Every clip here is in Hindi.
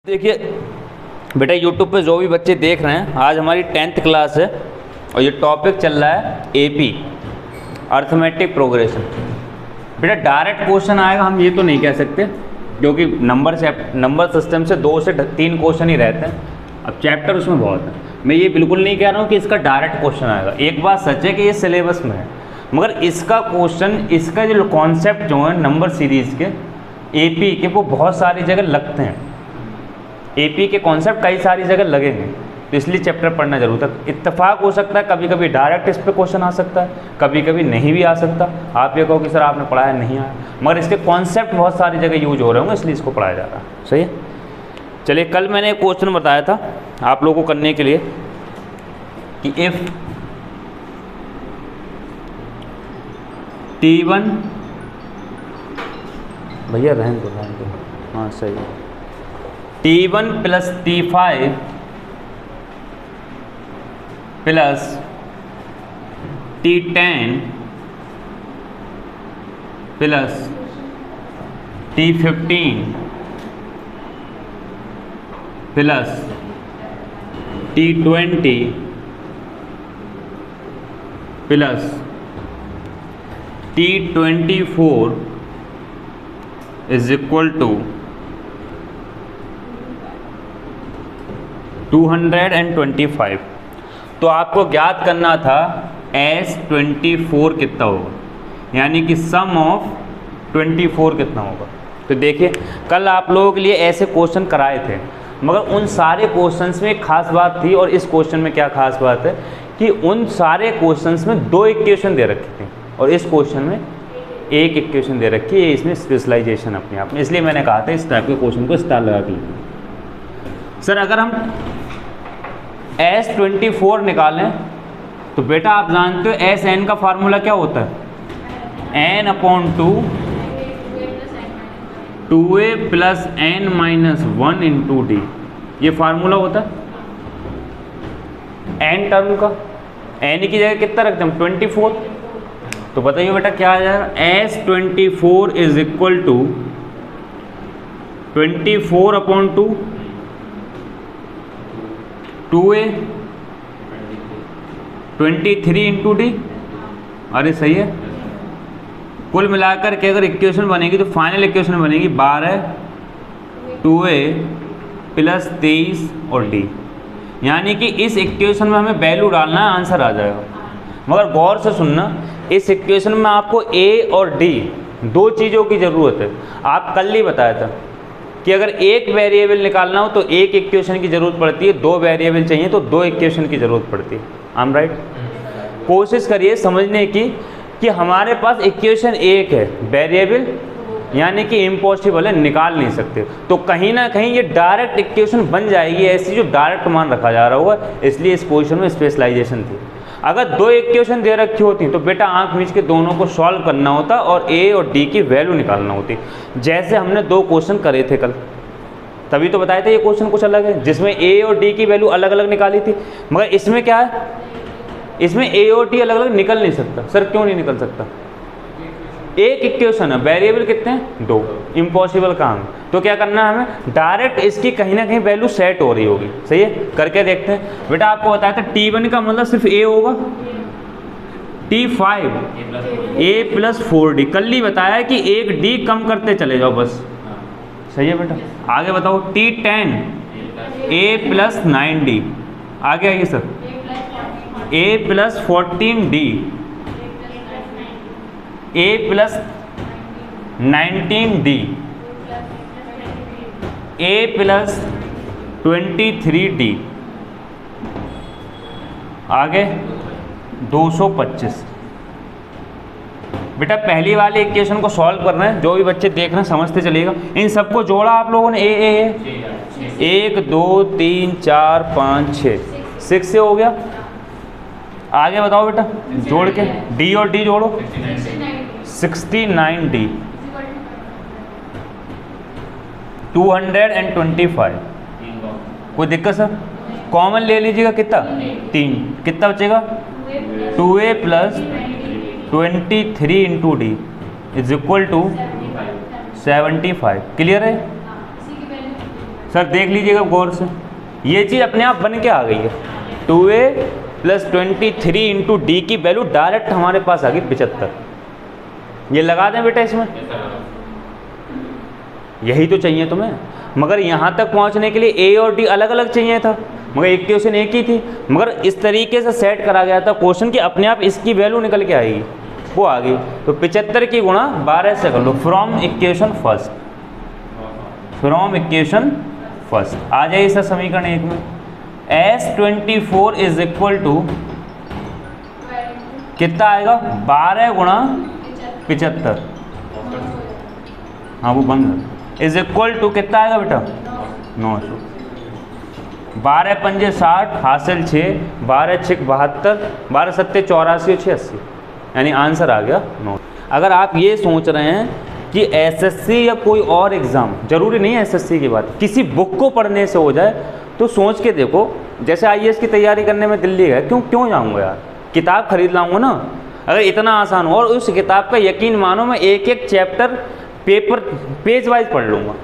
देखिए बेटा, यूट्यूब पे जो भी बच्चे देख रहे हैं, आज हमारी 10th क्लास है और ये टॉपिक चल रहा है एपी अर्थमेटिक प्रोग्रेशन। बेटा डायरेक्ट क्वेश्चन आएगा हम ये तो नहीं कह सकते, क्योंकि नंबर सिस्टम से 2 से 3 क्वेश्चन ही रहते हैं। अब चैप्टर उसमें बहुत है, मैं ये बिल्कुल नहीं कह रहा हूँ कि इसका डायरेक्ट क्वेश्चन आएगा। एक बात सच है कि ये सिलेबस में है, मगर इसका क्वेश्चन, इसका जो कॉन्सेप्ट जो है नंबर सीरीज़ के एपी के, वो बहुत सारी जगह लगते हैं। एपी के कॉन्सेप्ट कई सारी जगह लगेंगे, तो इसलिए चैप्टर पढ़ना जरूर था। इत्तेफाक हो सकता है कभी कभी डायरेक्ट इस पे क्वेश्चन आ सकता है, कभी कभी नहीं भी आ सकता। आप ये कहो कि सर आपने पढ़ाया नहीं आया, मगर इसके कॉन्सेप्ट बहुत सारी जगह यूज हो रहे होंगे, इसलिए इसको पढ़ाया जा रहा है। सही है। चलिए, कल मैंने एक क्वेश्चन बताया था आप लोगों को करने के लिए कि इफ़ T1, भैया रहने दो, हाँ सही है, T1 plus T5 plus T10 plus T15 plus T20 plus T24 is equal to 225। तो आपको ज्ञात करना था S24 कितना होगा, यानी कि सम ऑफ 24 कितना होगा। तो देखिए, कल आप लोगों के लिए ऐसे क्वेश्चन कराए थे, मगर उन सारे क्वेश्चंस में एक खास बात थी, और इस क्वेश्चन में क्या खास बात है कि उन सारे क्वेश्चंस में 2 इक्वेशन दे रखी थी और इस क्वेश्चन में एक इक्वेशन दे रखी है। इसमें स्पेशलाइजेशन अपने आप में, इसलिए मैंने कहा था इस टाइप के क्वेश्चन को स्टार लगा के लिखना। सर अगर हम S24 निकालें तो बेटा आप जानते हो SN का फार्मूला क्या होता है, N/2 2A plus N-1 into D, ये फार्मूला होता है N टर्म का। N की जगह कितना रखते हैं हम, 24। तो बताइए बेटा क्या आ जाएगा, S24 is equal to 24/2 2A 23 into D। अरे सही है। कुल मिलाकर के अगर इक्वेशन बनेगी तो फाइनल इक्वेशन बनेगी 12 2A प्लस 23 और D, यानी कि इस इक्वेशन में हमें वैल्यू डालना है, आंसर आ जाएगा। मगर गौर से सुनना, इस इक्वेशन में आपको A और D 2 चीज़ों की ज़रूरत है। आप कल ही बताया था कि अगर एक वेरिएबल निकालना हो तो एक इक्वेशन की ज़रूरत पड़ती है, 2 वेरिएबल चाहिए तो 2 इक्वेशन की ज़रूरत पड़ती है। I am right. कोशिश करिए समझने की कि हमारे पास इक्वेशन एक है, वेरिएबल यानी कि इम्पॉसिबल है, निकाल नहीं सकते। तो कहीं ना कहीं ये डायरेक्ट इक्वेशन बन जाएगी ऐसी जो डायरेक्ट मान रखा जा रहा होगा, इसलिए इस क्वेश्चन में स्पेशलाइजेशन थी। अगर 2 इक्वेशन दे रखी होती तो बेटा आंख मीच के दोनों को सॉल्व करना होता और A और D की वैल्यू निकालना होती, जैसे हमने 2 क्वेश्चन करे थे कल। तभी तो बताया था ये क्वेश्चन कुछ अलग है, जिसमें A और D की वैल्यू अलग अलग निकाली थी। मगर इसमें क्या है, इसमें A और D अलग अलग निकल नहीं सकता। सर क्यों नहीं निकल सकता, एक इक्वेशन है, वेरिएबल कितने हैं 2, इम्पॉसिबल काम। तो क्या करना है हमें, डायरेक्ट इसकी कहीं ना कहीं वैल्यू सेट हो रही होगी। सही है, करके देखते हैं। बेटा आपको बताया था T1 का मतलब सिर्फ A होगा, T5 A प्लस 4D, कल ही बताया कि एक D कम करते चले जाओ बस। सही है बेटा, आगे बताओ T10 A प्लस 9D, आगे आइए sir, A plus 14D A plus 19D A plus 23D, आगे 225। बेटा पहली वाली इक्वेशन को सॉल्व करना है, जो भी बच्चे देख रहे हैं समझते चलिएगा। इन सबको जोड़ा आप लोगों ने, A 1 2 3 4 5 6 से हो गया। आगे बताओ बेटा, जोड़ के D और D जोड़ो, 69D 225। कोई दिक्कत सर, कॉमन ले लीजिएगा, कितना 3, कितना बचेगा 2A plus 23 into D is equal to 75। Clear है, सर देख लीजिएगा गौर से, ये चीज़ अपने आप बन के आ गई है। 2a + 23 इंटू डी की वैल्यू डायरेक्ट हमारे पास आ गई 75। ये लगा दें बेटा इसमें, यही तो चाहिए तुम्हें। मगर यहाँ तक पहुँचने के लिए ए और डी अलग अलग चाहिए था, मगर इक्वेशन एक ही थी। मगर इस तरीके से सेट करा गया था क्वेश्चन कि अपने आप इसकी वैल्यू निकल के आएगी, वो आ गई। तो 75 की गुणा 12 से कर लो from equation first, from equation first आ जाए सर समीकरण 1 में। S24 इज इक्वल टू कितना आएगा, 12 गुणा 75, हाँ वो बंद, इज इक्वल टू कितना आएगा बेटा 900। 12 पंजे 60, हासिल 6, 12 6 72, 12 7 84 और 6 80, यानी आंसर आ गया 9। अगर आप ये सोच रहे हैं कि एसएससी या कोई और एग्ज़ाम, जरूरी नहीं है एसएससी की बात, किसी बुक को पढ़ने से हो जाए, तो सोच के देखो। जैसे आईएएस की तैयारी करने में दिल्ली गए, क्यों जाऊँगा यार, किताब खरीद लाऊंगा ना। अगर इतना आसान हो, और उस किताब का यकीन मानो मैं एक एक चैप्टर पेपर पेज वाइज पढ़ लूँगा,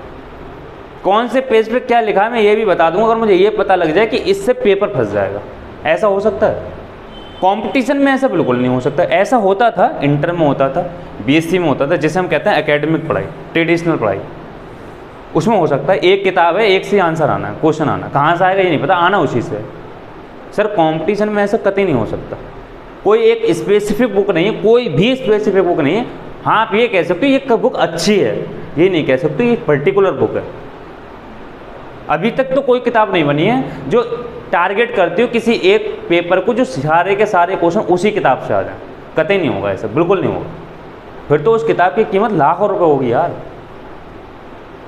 कौन से पेज पे क्या लिखा है मैं ये भी बता दूंगा, अगर मुझे ये पता लग जाए कि इससे पेपर फंस जाएगा। ऐसा हो सकता है? कंपटीशन में ऐसा बिल्कुल नहीं हो सकता। ऐसा होता था, इंटर में होता था, बीएससी में होता था, जिसे हम कहते हैं एकेडमिक पढ़ाई, ट्रेडिशनल पढ़ाई, उसमें हो सकता है एक किताब है, एक से आंसर आना है, क्वेश्चन आना, कहाँ से आएगा ये नहीं पता, आना उसी से। सर कंपटीशन में ऐसा कतई नहीं हो सकता। कोई एक स्पेसिफिक बुक नहीं है, कोई भी स्पेसिफिक बुक नहीं है। हाँ आप ये कह सकते हो ये बुक अच्छी है, ये नहीं कह सकते ये पर्टिकुलर बुक है। अभी तक तो कोई किताब नहीं बनी है जो टारगेट करती हो किसी एक पेपर को, जो सारे के सारे क्वेश्चन उसी किताब से आ जाए। कतई नहीं होगा ऐसा, बिल्कुल नहीं होगा। फिर तो उस किताब की कीमत लाखों रुपए होगी यार,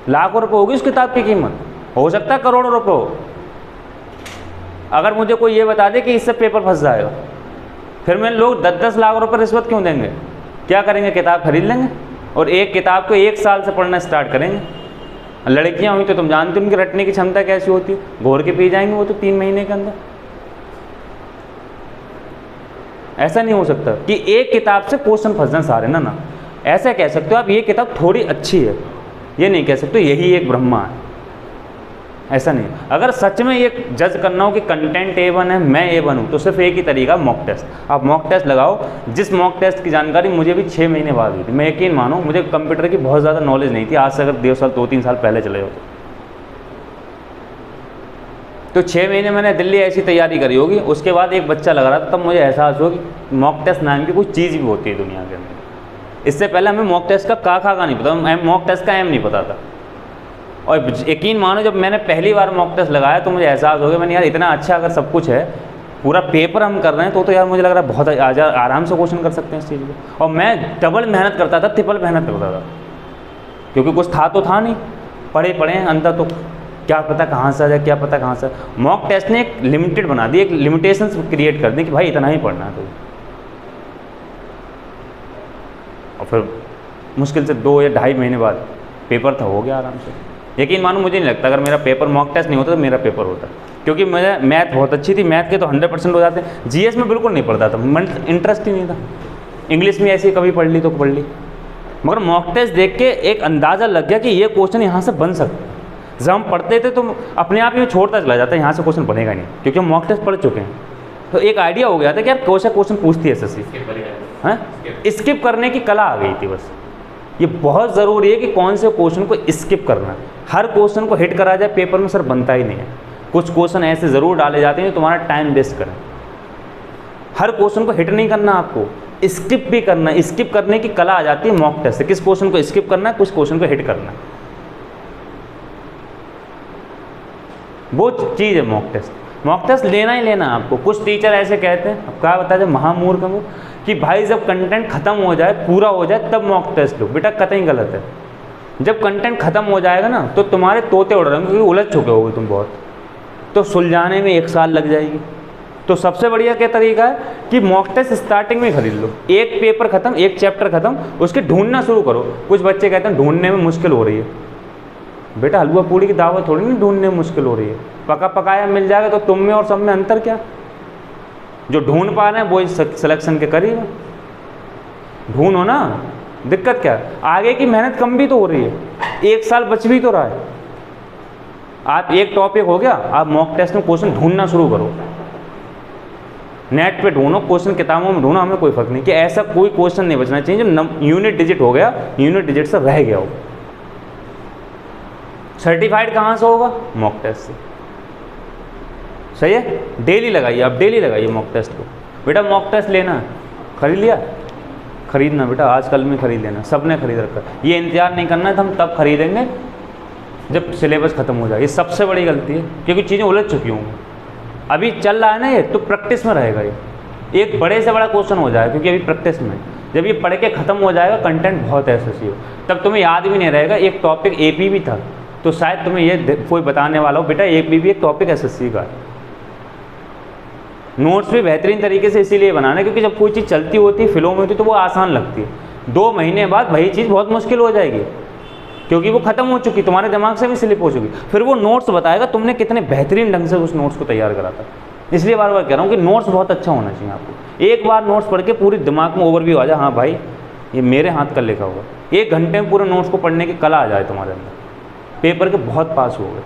लाखों रुपए होगी उस किताब की कीमत, हो सकता है करोड़ों रुपए हो। अगर मुझे कोई ये बता दे कि इससे पेपर फंस जाएगा, फिर मैं लोग 10-10 लाख रुपए रिश्वत क्यों देंगे? क्या करेंगे, किताब खरीद लेंगे और एक किताब को 1 साल से पढ़ना स्टार्ट करेंगे। लड़कियां हुई तो तुम जानते हो उनकी रटने की क्षमता कैसी होती है, घोर के पी जाएंगे वो तो 3 महीने के अंदर। ऐसा नहीं हो सकता कि एक किताब से क्वेश्चन फंस जाए सारे, ना। ऐसा कह सकते हो आप ये किताब थोड़ी अच्छी है, ये नहीं कह सकते यही एक ब्रह्मा है, ऐसा नहीं। अगर सच में ये जज करना हो कि कंटेंट A1 है, मैं A1 हूँ, तो सिर्फ एक ही तरीका, मॉक टेस्ट। आप मॉक टेस्ट लगाओ। जिस मॉक टेस्ट की जानकारी मुझे भी 6 महीने बाद हुई थी। मैं यकीन मानो मुझे कंप्यूटर की बहुत ज़्यादा नॉलेज नहीं थी, आज से अगर 2-3 साल पहले चले हो तो 6 महीने मैंने दिल्ली ऐसी तैयारी करी होगी। उसके बाद एक बच्चा लग रहा था, तब मुझे एहसास हुआ कि मॉक टेस्ट नाम की कोई चीज़ भी होती है दुनिया के अंदर। इससे पहले हमें मॉक टेस्ट का का नहीं पता, मॉक टेस्ट का एम नहीं पता था। और यकीन मानो जब मैंने पहली बार मॉक टेस्ट लगाया तो मुझे एहसास हो गया, मैंने यार इतना अच्छा अगर सब कुछ है, पूरा पेपर हम कर रहे हैं, तो यार मुझे लग रहा है बहुत आराम से क्वेश्चन कर सकते हैं इस चीज़ को। और मैं डबल मेहनत करता था, ट्रिपल मेहनत करता था, क्योंकि कुछ था तो था नहीं, पढ़े अंदर तो क्या पता कहाँ से आ जाए, क्या पता कहाँ से। मॉक टेस्ट ने एक लिमिटेड बना दी, एक लिमिटेशंस क्रिएट कर दी कि भाई इतना ही पढ़ना है तो। और फिर मुश्किल से 2 या 2.5 महीने बाद पेपर था, हो गया आराम से। यकीन मानो मुझे नहीं लगता अगर मेरा पेपर मॉक टेस्ट नहीं होता तो मेरा पेपर होता, क्योंकि मुझे मैथ बहुत अच्छी थी, मैथ के तो 100% हो जाते हैं। जीएस में बिल्कुल नहीं पढ़ता था, इंटरेस्ट ही नहीं था। इंग्लिश में ऐसी कभी पढ़ ली तो पढ़ ली, मगर मॉक टेस्ट देख के एक अंदाज़ा लग गया कि ये क्वेश्चन यहाँ से बन सकता है। जब हम पढ़ते थे तो अपने आप ही छोड़ता चला जाता है, यहाँ से क्वेश्चन बनेगा नहीं, क्योंकि हम मॉक टेस्ट पढ़ चुके हैं। तो एक आइडिया हो गया था कि यार कौन सा क्वेश्चन पूछती है एसएससी, हाँ स्किप करने की कला आ गई थी बस। ये बहुत ज़रूरी है कि कौन से क्वेश्चन को स्किप करना है। हर क्वेश्चन को हिट करा जाए पेपर में सर बनता ही नहीं है। कुछ क्वेश्चन ऐसे ज़रूर डाले जाते हैं जो तुम्हारा टाइम वेस्ट करें। हर क्वेश्चन को हिट नहीं करना, आपको स्किप भी करना है। स्किप करने की कला आ जाती है मॉक टेस्ट से, किस क्वेश्चन को स्किप करना है, कुछ क्वेश्चन को हिट करना है, वो चीज़ है मॉक टेस्ट। मॉक टेस्ट लेना ही लेना आपको। कुछ टीचर ऐसे कहते हैं, अब क्या बताया जाए, महामूर्ख है वो, कि भाई जब कंटेंट खत्म हो जाए, पूरा हो जाए, तब मॉक टेस्ट लो। बेटा कतई गलत है। जब कंटेंट खत्म हो जाएगा ना तो तुम्हारे तोते उड़ रहे होंगे, क्योंकि उलझ चुके होगे तुम बहुत, तो सुलझाने में 1 साल लग जाएगी। तो सबसे बढ़िया क्या तरीका है कि मॉक टेस्ट स्टार्टिंग में खरीद लो। एक पेपर खत्म, एक चैप्टर खत्म, उसके ढूंढना शुरू करो। कुछ बच्चे कहते हैं ढूंढने में मुश्किल हो रही है। बेटा हलवा पूड़ी की दावत थोड़ी नहीं ढूंढने में मुश्किल हो रही है, पका पकाया मिल जाएगा। तो तुम में और सब में अंतर क्या? जो ढूंढ पा रहे हैं वो सिलेक्शन के करीब है। ढूंढो ना, दिक्कत क्या है? आगे की मेहनत कम भी तो हो रही है, 1 साल बच भी तो रहा है। आप एक टॉपिक हो गया, आप मॉक टेस्ट में क्वेश्चन ढूंढना शुरू करो, नेट पे ढूंढो, क्वेश्चन किताबों में ढूंढो, हमें कोई फर्क नहीं कि ऐसा कोई क्वेश्चन नहीं बचना चाहिए जो यूनिट डिजिट हो गया, यूनिट डिजिट से रह गया हो। सर्टिफाइड कहाँ से होगा? मॉक टेस्ट से। सही है, डेली लगाइए, आप डेली लगाइए मॉक टेस्ट को। बेटा मॉक टेस्ट लेना, खरीद लिया, खरीदना बेटा, आजकल में खरीद लेना, सब ने खरीद रखा। ये इंतजार नहीं करना है तो हम तब खरीदेंगे जब सिलेबस खत्म हो जाए। ये सबसे बड़ी गलती है, क्योंकि चीज़ें उलझ चुकी होंगी। अभी चल रहा है ना ये, तो प्रैक्टिस में रहेगा ये, एक बड़े से बड़ा क्वेश्चन हो जाएगा, क्योंकि अभी प्रैक्टिस में। जब ये पढ़ के खत्म हो जाएगा, कंटेंट बहुत ऐसा हो, तब तुम्हें याद भी नहीं रहेगा। एक टॉपिक एपी भी था, तो शायद तुम्हें ये कोई बताने वाला हो बेटा एपी भी एक टॉपिक एसएससी का है। नोट्स भी बेहतरीन तरीके से इसीलिए बनाना, क्योंकि जब कोई चीज़ चलती होती है, फिल्म में होती है, तो वो आसान लगती है। 2 महीने बाद वही चीज़ बहुत मुश्किल हो जाएगी, क्योंकि वो खत्म हो चुकी, तुम्हारे दिमाग से भी स्लिप हो चुकी। फिर वो नोट्स बताएगा तुमने कितने बेहतरीन ढंग से उस नोट्स को तैयार करा था। इसलिए बार बार कह रहा हूँ कि नोट्स बहुत अच्छा होना चाहिए आपको। एक बार नोट्स पढ़ के पूरी दिमाग में ओवरव्यू आ जाए, हाँ भाई ये मेरे हाथ का लिखा हुआ। 1 घंटे में पूरे नोट्स को पढ़ने की कला आ जाए तुम्हारे अंदर, पेपर के बहुत पास हो गए।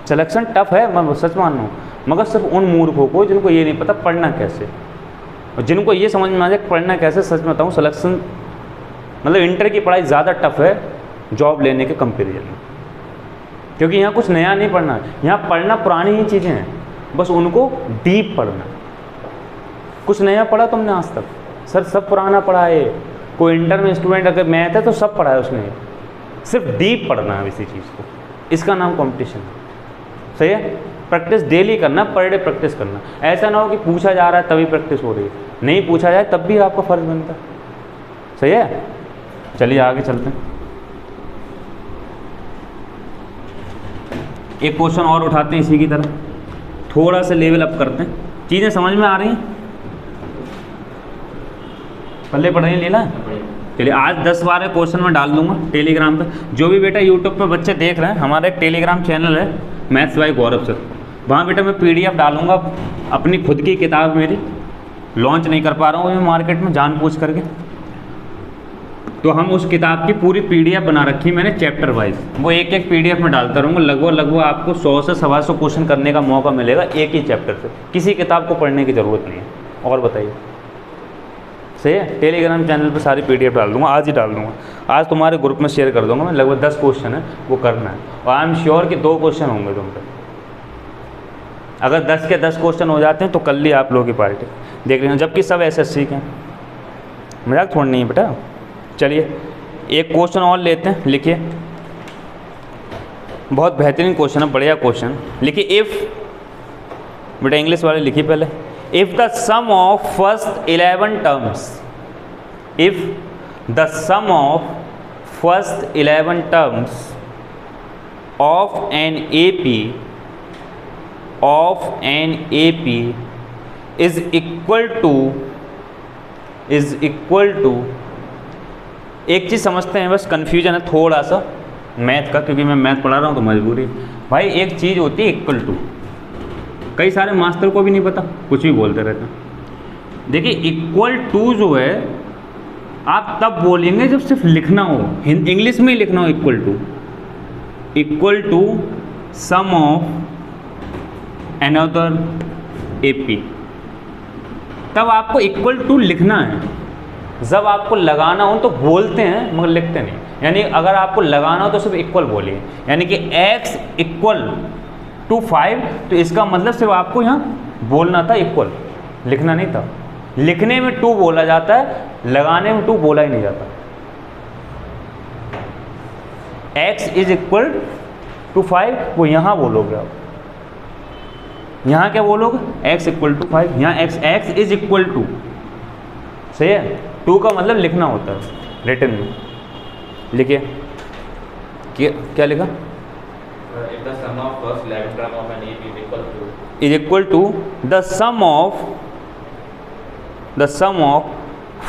सिलेक्शन टफ है, मैं सच मान रहा हूँ, मगर सिर्फ उन मूर्खों को जिनको ये नहीं पता पढ़ना कैसे, और जिनको ये समझ में आ जाए पढ़ना कैसे। सच में बताऊँ, सिलेक्शन मतलब इंटर की पढ़ाई ज़्यादा टफ है जॉब लेने के कंपेरिजन में, क्योंकि यहाँ कुछ नया नहीं पढ़ना, यहाँ पढ़ना पुरानी ही चीज़ें हैं, बस उनको डीप पढ़ना। कुछ नया पढ़ा तुमने आज तक? सर सब पुराना पढ़ा है। कोई इंटर में स्टूडेंट अगर मैथ है तो सब पढ़ा है उसने, सिर्फ डीप पढ़ना है इसी चीज़ को। इसका नाम कंपटीशन है। सही है, प्रैक्टिस डेली करना, पर डे प्रैक्टिस करना। ऐसा ना हो कि पूछा जा रहा है तभी प्रैक्टिस हो रही है, नहीं पूछा जाए तब भी आपका फ़र्ज बनता है। सही है, चलिए आगे चलते हैं। एक क्वेश्चन और उठाते हैं इसी की तरह, थोड़ा सा लेवल अप करते हैं। चीज़ें समझ में आ रही हैं? पल्ले पढ़ रही हैं लीला? चलिए आज 10-12 क्वेश्चन मैं डाल दूंगा टेलीग्राम पे। जो भी बेटा यूट्यूब पे बच्चे देख रहे हैं, हमारा एक टेलीग्राम चैनल है मैथ्स बाय गौरव सर, वहाँ बेटा मैं PDF डालूंगा। अपनी खुद की किताब मेरी लॉन्च नहीं कर पा रहा हूँ मैं मार्केट में जानबूझ करके, तो हम उस किताब की पूरी PDF बना रखी मैंने चैप्टर वाइज, वो एक एक PDF में डालता रहूँगा। लगभग आपको 100 से 125 क्वेश्चन करने का मौका मिलेगा एक ही चैप्टर से। किसी किताब को पढ़ने की ज़रूरत नहीं है। और बताइए, सही है? टेलीग्राम चैनल पे सारी PDF डाल दूंगा, आज ही डाल दूंगा। आज तुम्हारे ग्रुप में शेयर कर दूंगा मैं। लगभग 10 क्वेश्चन है, वो करना है, और आई एम श्योर कि 2 क्वेश्चन होंगे तुम पे। अगर 10 के 10 क्वेश्चन हो जाते हैं तो कल ही आप लोगों की पार्टी देख लेना, जबकि सब SSC के हैं। मजाक थोड़ा नहीं है बेटा। चलिए एक क्वेश्चन और लेते हैं, लिखिए। बहुत बेहतरीन क्वेश्चन है, बढ़िया क्वेश्चन। लिखिए, इफ़ बेटा इंग्लिश वाले लिखिए पहले। If the sum of first 11 terms, if the sum of first 11 terms of an AP is equal to एक चीज़ समझते हैं, बस कन्फ्यूजन है थोड़ा सा मैथ का, क्योंकि मैं मैथ पढ़ा रहा हूँ तो मजबूरी। भाई एक चीज़ होती है इक्वल टू, कई सारे मास्टर को भी नहीं पता, कुछ भी बोलते रहते हैं। देखिए इक्वल टू जो है आप तब बोलेंगे जब सिर्फ लिखना हो, इंग्लिश में ही लिखना हो। Equal to sum of another AP, तब आपको इक्वल टू लिखना है। जब आपको लगाना हो तो बोलते हैं मगर लिखते नहीं। यानी अगर आपको लगाना हो तो सिर्फ इक्वल बोलिए, यानी कि x इक्वल टू 5, तो इसका मतलब सिर्फ आपको यहाँ बोलना था इक्वल, लिखना नहीं था। लिखने में 2 बोला जाता है, लगाने में 2 बोला ही नहीं जाता। x इज इक्वल टू 5 वो यहाँ बोलोगे आप, यहाँ क्या बोलोगे? x इक्वल टू 5, यहाँ x इज इक्वल टू। सही है, 2 का मतलब लिखना होता है रिटन में। लिखिए क्या लिखा? If the sum of first 11 term of an AP is equal to the sum of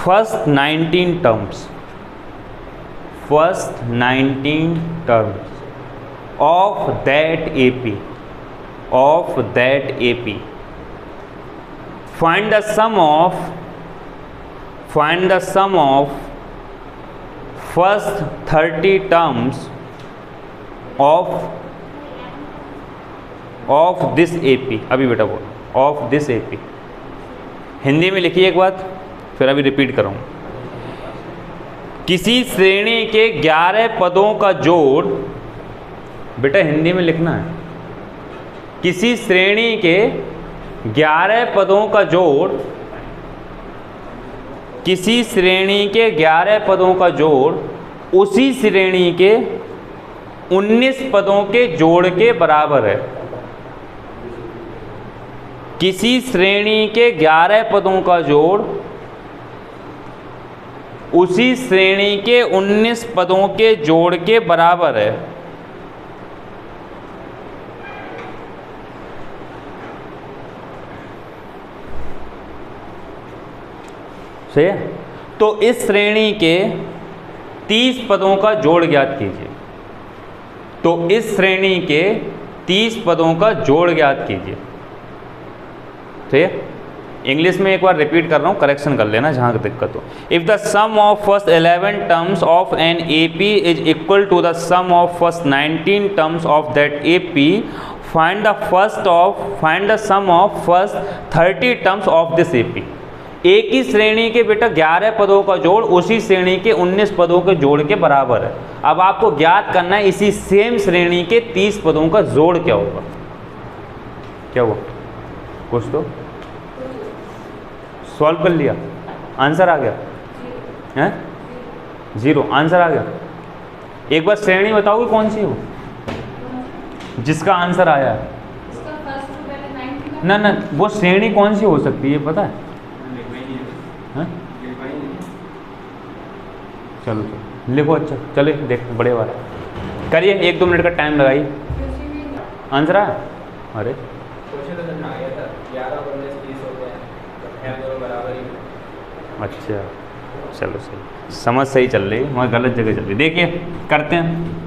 first 19 terms of that AP. Find the sum of first 30 terms of this AP, अभी बेटा बोलो ऑफ दिस एपी। हिंदी में लिखिए एक बात, फिर अभी रिपीट करूँ। किसी श्रेणी के 11 पदों का जोड़, बेटा हिंदी में लिखना है, किसी श्रेणी के 11 पदों का जोड़, किसी श्रेणी के 11 पदों का जोड़ उसी श्रेणी के 19 पदों के जोड़ के बराबर है। किसी श्रेणी के 11 पदों का जोड़ उसी श्रेणी के 19 पदों के जोड़ के बराबर है। सही है? तो इस श्रेणी के 30 पदों का जोड़ ज्ञात कीजिए। तो इस श्रेणी के 30 पदों का जोड़ ज्ञात कीजिए। ठीक है? इंग्लिश में एक बार रिपीट कर रहा हूँ, करेक्शन कर लेना जहाँ दिक्कत हो। If the sum of first 11 terms of an AP is equal to the sum of first 19 terms of that AP, find the sum of first 30 terms of this AP. एक ही श्रेणी के बेटा 11 पदों का जोड़ उसी श्रेणी के 19 पदों के जोड़ के बराबर है। अब आपको ज्ञात करना है इसी सेम श्रेणी के 30 पदों का जोड़ क्या होगा। क्या हुआ? कुछ तो सॉल्व कर लिया, आंसर आ गया है? 0 आंसर आ गया। एक बार श्रेणी बताओगे कौन सी हो जिसका आंसर आया है? ना वो श्रेणी कौन सी हो सकती है पता है? चलो लिखो। अच्छा चले देख, बड़े बार करिए, 1-2 मिनट का टाइम लगाइए। आंसर आया? अरे अच्छा चलो सही, समझ सही चल रही है, मगर गलत जगह चल रही। देखिए करते हैं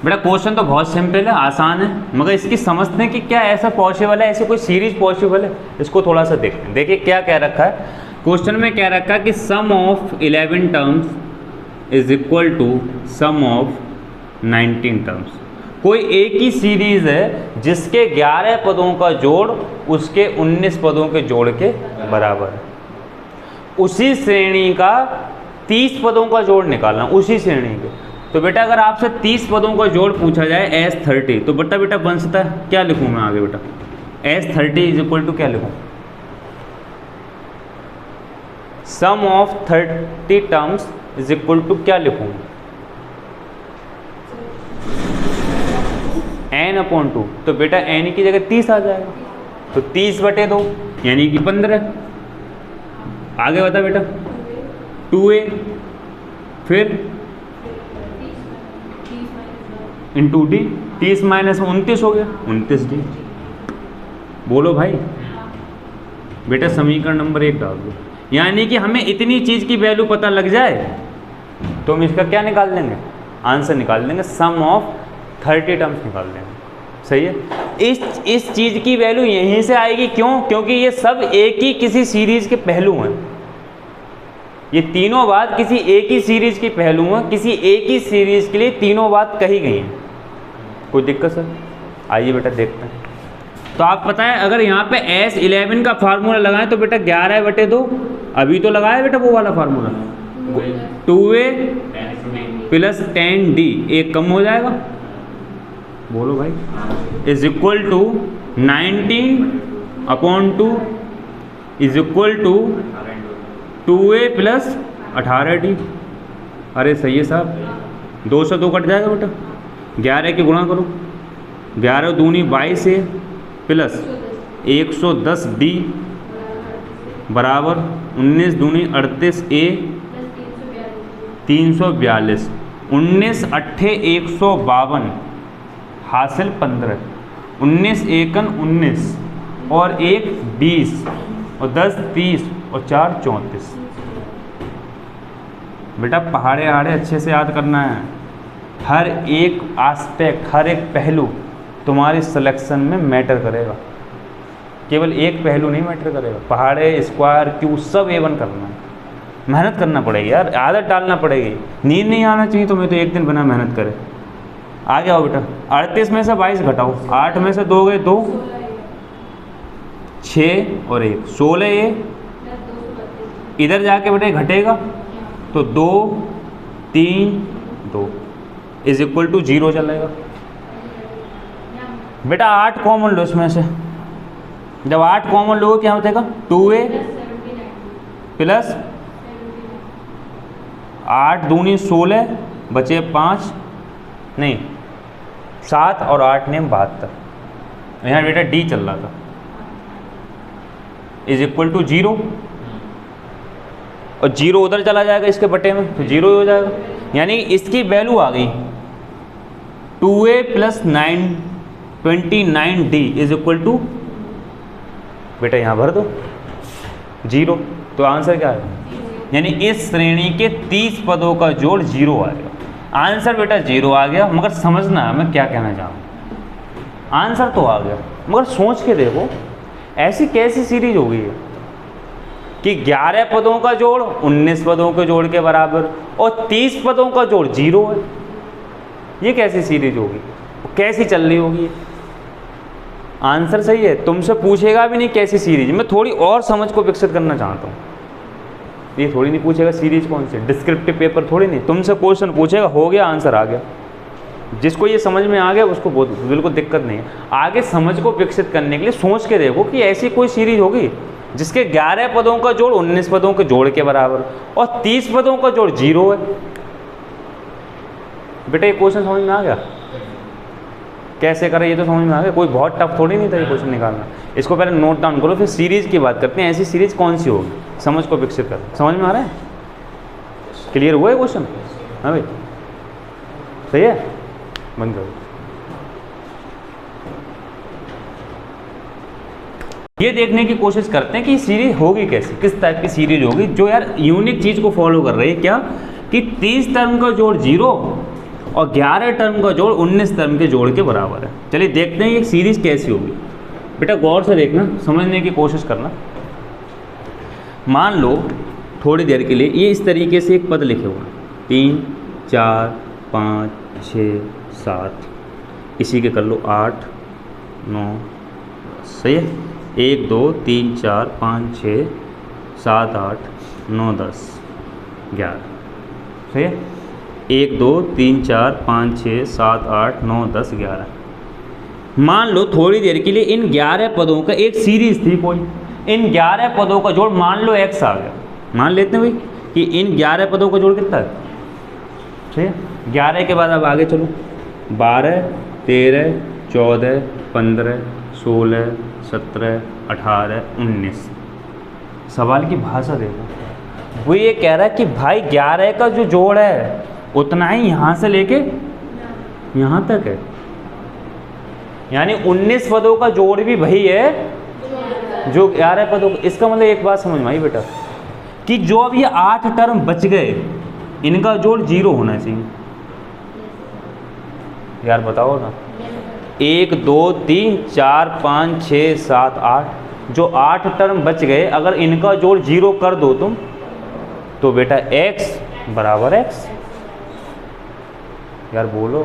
बेटा। क्वेश्चन तो बहुत सिंपल है, आसान है, मगर इसकी समझते हैं कि क्या ऐसा पॉसिबल है, ऐसी कोई सीरीज पॉसिबल है, इसको थोड़ा सा देखते हैं। देखिए क्या कह रखा है क्वेश्चन में, कह रखा है कि sum of 11 terms is equal to sum of 19 terms. कोई एक ही सीरीज है जिसके 11 पदों का जोड़ उसके 19 पदों के जोड़ के बराबर है। उसी श्रेणी का 30 पदों का जोड़ निकालना, उसी श्रेणी के। तो बेटा अगर आपसे 30 पदों का जोड़ पूछा जाए S30, तो बेटा बनता है क्या लिखूँ मैं आगे बेटा? S30 इज इक्वल टू क्या लिखूँ? Sum of 30 terms is equal to क्या लिखूँ? n/2। तो बेटा n की जगह 30 आ जाएगा, तो 30/2 यानी कि 15। आगे बता बेटा 2a, फिर इंटू डी, 30 माइनस 29 हो गया 29d। बोलो भाई बेटा समीकरण नंबर 1 डाल दो। यानी कि हमें इतनी चीज़ की वैल्यू पता लग जाए तो हम इसका क्या निकाल देंगे? आंसर निकाल देंगे, सम ऑफ 30 टर्म्स निकाल देंगे। सही है? इस चीज़ की वैल्यू यहीं से आएगी। क्यों? क्योंकि ये सब एक ही किसी सीरीज के पहलू हैं। ये तीनों बात किसी एक ही सीरीज के पहलू हैं, किसी एक ही सीरीज के लिए तीनों बात कही गई हैं। कोई दिक्कत सर? आइए बेटा देखते हैं। तो आप पता है अगर यहाँ पे S11 का फार्मूला लगाएं तो बेटा 11/2, अभी तो लगाया बेटा वो वाला फार्मूला, 2a प्लस 10d, एक कम हो जाएगा। बोलो भाई, is equal to 19/2 is equal to 2a plus 18d। अरे सही है साहब, 2 से 2 कट जाएगा बेटा, 11 की गुणा करो, 11 दूनी 22a प्लस 110d बराबर 19 दूनी 38a 342, 19 अट्ठे 152 हासिल 15, 19 एकन 19 और 1 20 और 10 30 और 4 34। बेटा पहाड़े आड़े अच्छे से याद करना है। हर एक एस्पेक्ट, हर एक पहलू तुम्हारी सिलेक्शन में मैटर करेगा, केवल एक पहलू नहीं मैटर करेगा। पहाड़े, स्क्वायर, क्यू सब A1 करना है। मेहनत करना पड़ेगी यार, आदत डालना पड़ेगी। नींद नहीं आना चाहिए तुम्हें तो एक दिन बिना मेहनत करे। आगे आओ बेटा, 38 में से 22 घटाओ, 8 में से 2 गए 2, 6 और 1, 16 ये इधर जाके बेटा घटेगा तो 2 3 2 इज इक्वल टू 0 चलेगा। बेटा 8 कॉमन लो इसमें से, जब 8 कॉमन लो क्या होगा 2a प्लस 8 दूनी 16 बचे 5 नहीं 7 और 8 ने 72, यहाँ बेटा डी चल रहा था, इज इक्वल टू 0 और 0 उधर चला जाएगा इसके बटे में तो 0 ही हो जाएगा, यानी इसकी वैल्यू आ गई 2a plus 29d is equal to बेटा यहाँ भर दो 0, तो आंसर क्या है, यानी इस श्रेणी के 30 पदों का जोड़ 0 आएगा। आंसर बेटा 0 आ गया, मगर समझना है मैं क्या कहना चाहूँ, आंसर तो आ गया मगर सोच के देखो ऐसी कैसी सीरीज होगी है कि 11 पदों का जोड़ 19 पदों के जोड़ के बराबर और 30 पदों का जोड़ 0 है, ये कैसी सीरीज होगी, कैसी चल रही होगी। आंसर सही है, तुमसे पूछेगा भी नहीं कैसी सीरीज, मैं थोड़ी और समझ को विकसित करना चाहता हूँ, ये थोड़ी नहीं पूछेगा सीरीज कौन सी, डिस्क्रिप्टिव पेपर थोड़ी नहीं, तुमसे क्वेश्चन पूछेगा, हो गया आंसर आ गया। जिसको ये समझ में आ गया उसको बिल्कुल दिक्कत नहीं है। आगे समझ को विकसित करने के लिए सोच के देखो कि ऐसी कोई सीरीज होगी जिसके 11 पदों का जोड़ 19 पदों के जोड़ के बराबर और 30 पदों का जोड़ 0 है। बेटा ये क्वेश्चन समझ में आ गया, कैसे करें ये तो समझ में आ गया, कोई बहुत टफ थोड़ी नहीं था ये क्वेश्चन निकालना। इसको पहले नोट डाउन करो, फिर सीरीज की बात करते हैं, ऐसी सीरीज कौन सी होगी, समझ को विकसित कर। समझ में आ रहा है, क्लियर हुआ है क्वेश्चन? हाँ भाई सही है, बंद करो। ये देखने की कोशिश करते हैं कि सीरीज होगी कैसी, किस टाइप की सीरीज होगी जो यार यूनिक चीज को फॉलो कर रही है, क्या कि 30 टर्म का जोड़ 0 और 11 टर्म का जोड़ 19 टर्म के जोड़ के बराबर है। चलिए देखते हैं ये सीरीज कैसी होगी। बेटा गौर से देखना, समझने की कोशिश करना। मान लो थोड़ी देर के लिए ये इस तरीके से एक पद लिखे हुए हैं, 3 4 5 6 7, इसी के कर लो 8 9, सही है, 1 2 3 4 5 6 7 8 9 10 11, सही है, 1 2 3 4 5 6 7 8 9 10 11। मान लो थोड़ी देर के लिए इन 11 पदों का एक सीरीज थी कोई, इन 11 पदों का जोड़ मान लो x आ गया। मान लेते हैं भाई कि इन 11 पदों का जोड़ कितना है, ठीक है। 11 के बाद अब आगे चलो, 12 13 14 15 16 17 18 19। सवाल की भाषा देखो, वो ये कह रहा है कि भाई 11 का जो जोड़ है उतना ही यहाँ से लेके यहाँ तक है, यानी 19 पदों का जोड़ भी वही है जो 11 पदों का। इसका मतलब एक बात समझ में आई बेटा कि जो अब ये 8 टर्म बच गए इनका जोड़ 0 होना चाहिए। यार बताओ ना, 1 2 3 4 5 6 7 8, जो 8 टर्म बच गए अगर इनका जोड़ 0 कर दो तुम तो बेटा x बराबर x। यार बोलो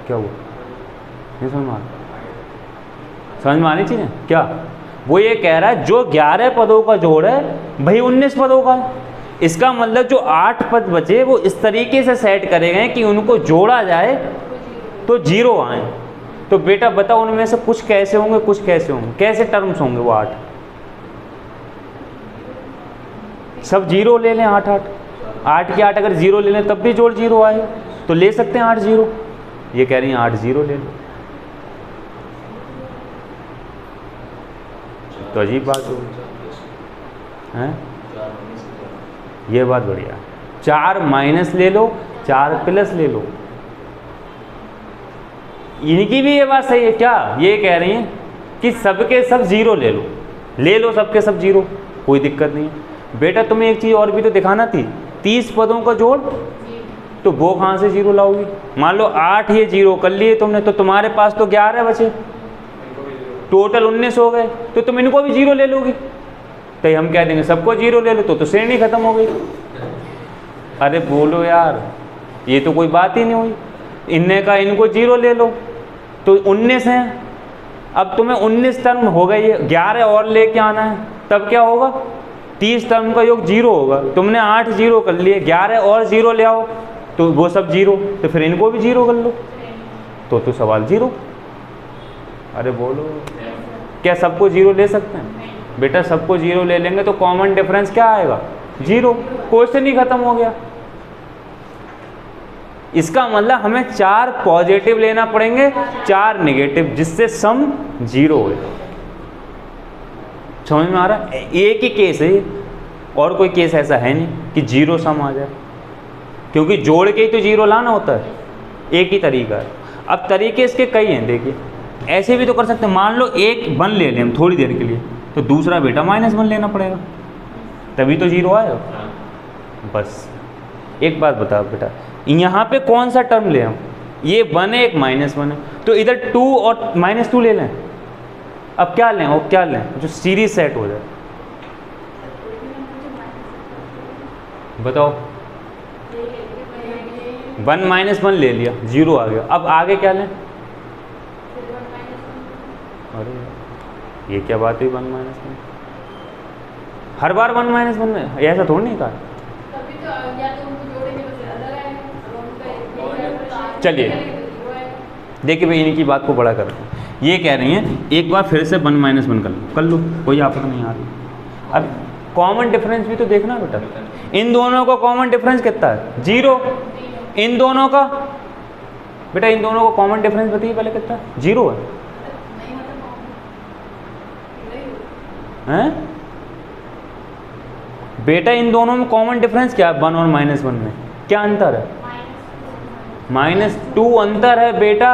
क्या हुआ, नहीं समझ में आ रहा? समझ में आनी चाहिए क्या? वो ये कह रहा है जो 11 पदों का जोड़ है वही 19 पदों का है। इसका मतलब जो 8 पद बचे वो इस तरीके से सेट करे गए कि उनको जोड़ा जाए तो 0 आए। तो बेटा बताओ उनमें से कुछ कैसे होंगे, कुछ कैसे होंगे, कैसे टर्म्स होंगे वो 8? सब 0 ले लें, 8 के 8 अगर 0 ले लें तब भी जोड़ 0 आएगा, तो ले सकते हैं 8 0। ये कह रही हैं 8 0 ले लो, तो अजीब बात होगी हैं। ये बात बढ़िया, 4 माइनस ले लो 4 प्लस ले लो। इनकी भी ये बात सही है क्या? ये कह रही हैं कि सबके सब 0 ले लो सबके सब 0, कोई दिक्कत नहीं। बेटा तुम्हें एक चीज़ और भी तो दिखाना थी, 30 पदों का जोड़, तो वो कहाँ से 0 लाओगी? मान लो 8 ये 0 कर लिए तुमने, तो तुम्हारे पास तो 11 बचे, टोटल 19 हो गए, तो तुम इनको भी 0 ले लोगी। तो हम कह देंगे सबको 0 ले लो, तो श्रेणी खत्म हो गई। अरे बोलो यार, ये तो कोई बात ही नहीं हुई। इनने का इनको 0 ले लो तो 19 है। अब तुम्हें 19 टर्म हो गई है, 11 और लेके आना है, तब क्या होगा 30 टर्म का योग 0 होगा। तुमने 8 0 कर लिए, 11 और 0 ले आओ तो वो सब 0, तो फिर इनको भी 0 कर लो तो सवाल 0। अरे बोलो, क्या सबको 0 ले सकते हैं? बेटा सबको 0 ले लेंगे तो कॉमन डिफरेंस क्या आएगा 0, क्वेश्चन ही खत्म हो गया। इसका मतलब हमें 4 पॉजिटिव लेना पड़ेंगे, 4 नेगेटिव, जिससे सम 0 हो। समझ में आ रहा है? एक ही केस है, और कोई केस ऐसा है नहीं कि 0 सम आ जाए, क्योंकि जोड़ के ही तो 0 लाना होता है। एक ही तरीका है। अब तरीके इसके कई हैं, देखिए ऐसे भी तो कर सकते हैं। मान लो एक 1 ले लें हम थोड़ी देर के लिए, तो दूसरा बेटा -1 लेना पड़ेगा, तभी तो 0 आएगा। बस एक बात बताओ बेटा, यहाँ पे कौन सा टर्म ले हम? ये 1 है, एक -1 है, तो इधर 2 और -2 ले लें। अब क्या लें और क्या लें जो सीरीज सेट हो जाए? बताओ। 1 -1 ले लिया, 0 आ गया। अब आगे क्या लें? अरे ये क्या बात हुई 1 -1? हर बार 1 -1 ऐसा थोड़ी नहीं कहा। चलिए देखिए भाई, इनकी बात को बड़ा करते हैं। ये कह रही हैं एक बार फिर से 1 -1 कर लो, कोई आपत्ति नहीं आ रही। अब कॉमन डिफरेंस भी तो देखना बेटा, इन दोनों का कॉमन डिफरेंस कितना है 0। इन दोनों का बेटा, इन दोनों का कॉमन डिफरेंस बताइए पहले कितना? 0 है। हैं बेटा, इन दोनों में कॉमन डिफरेंस क्या है? 1 और -1 में क्या अंतर है? -2 अंतर है बेटा।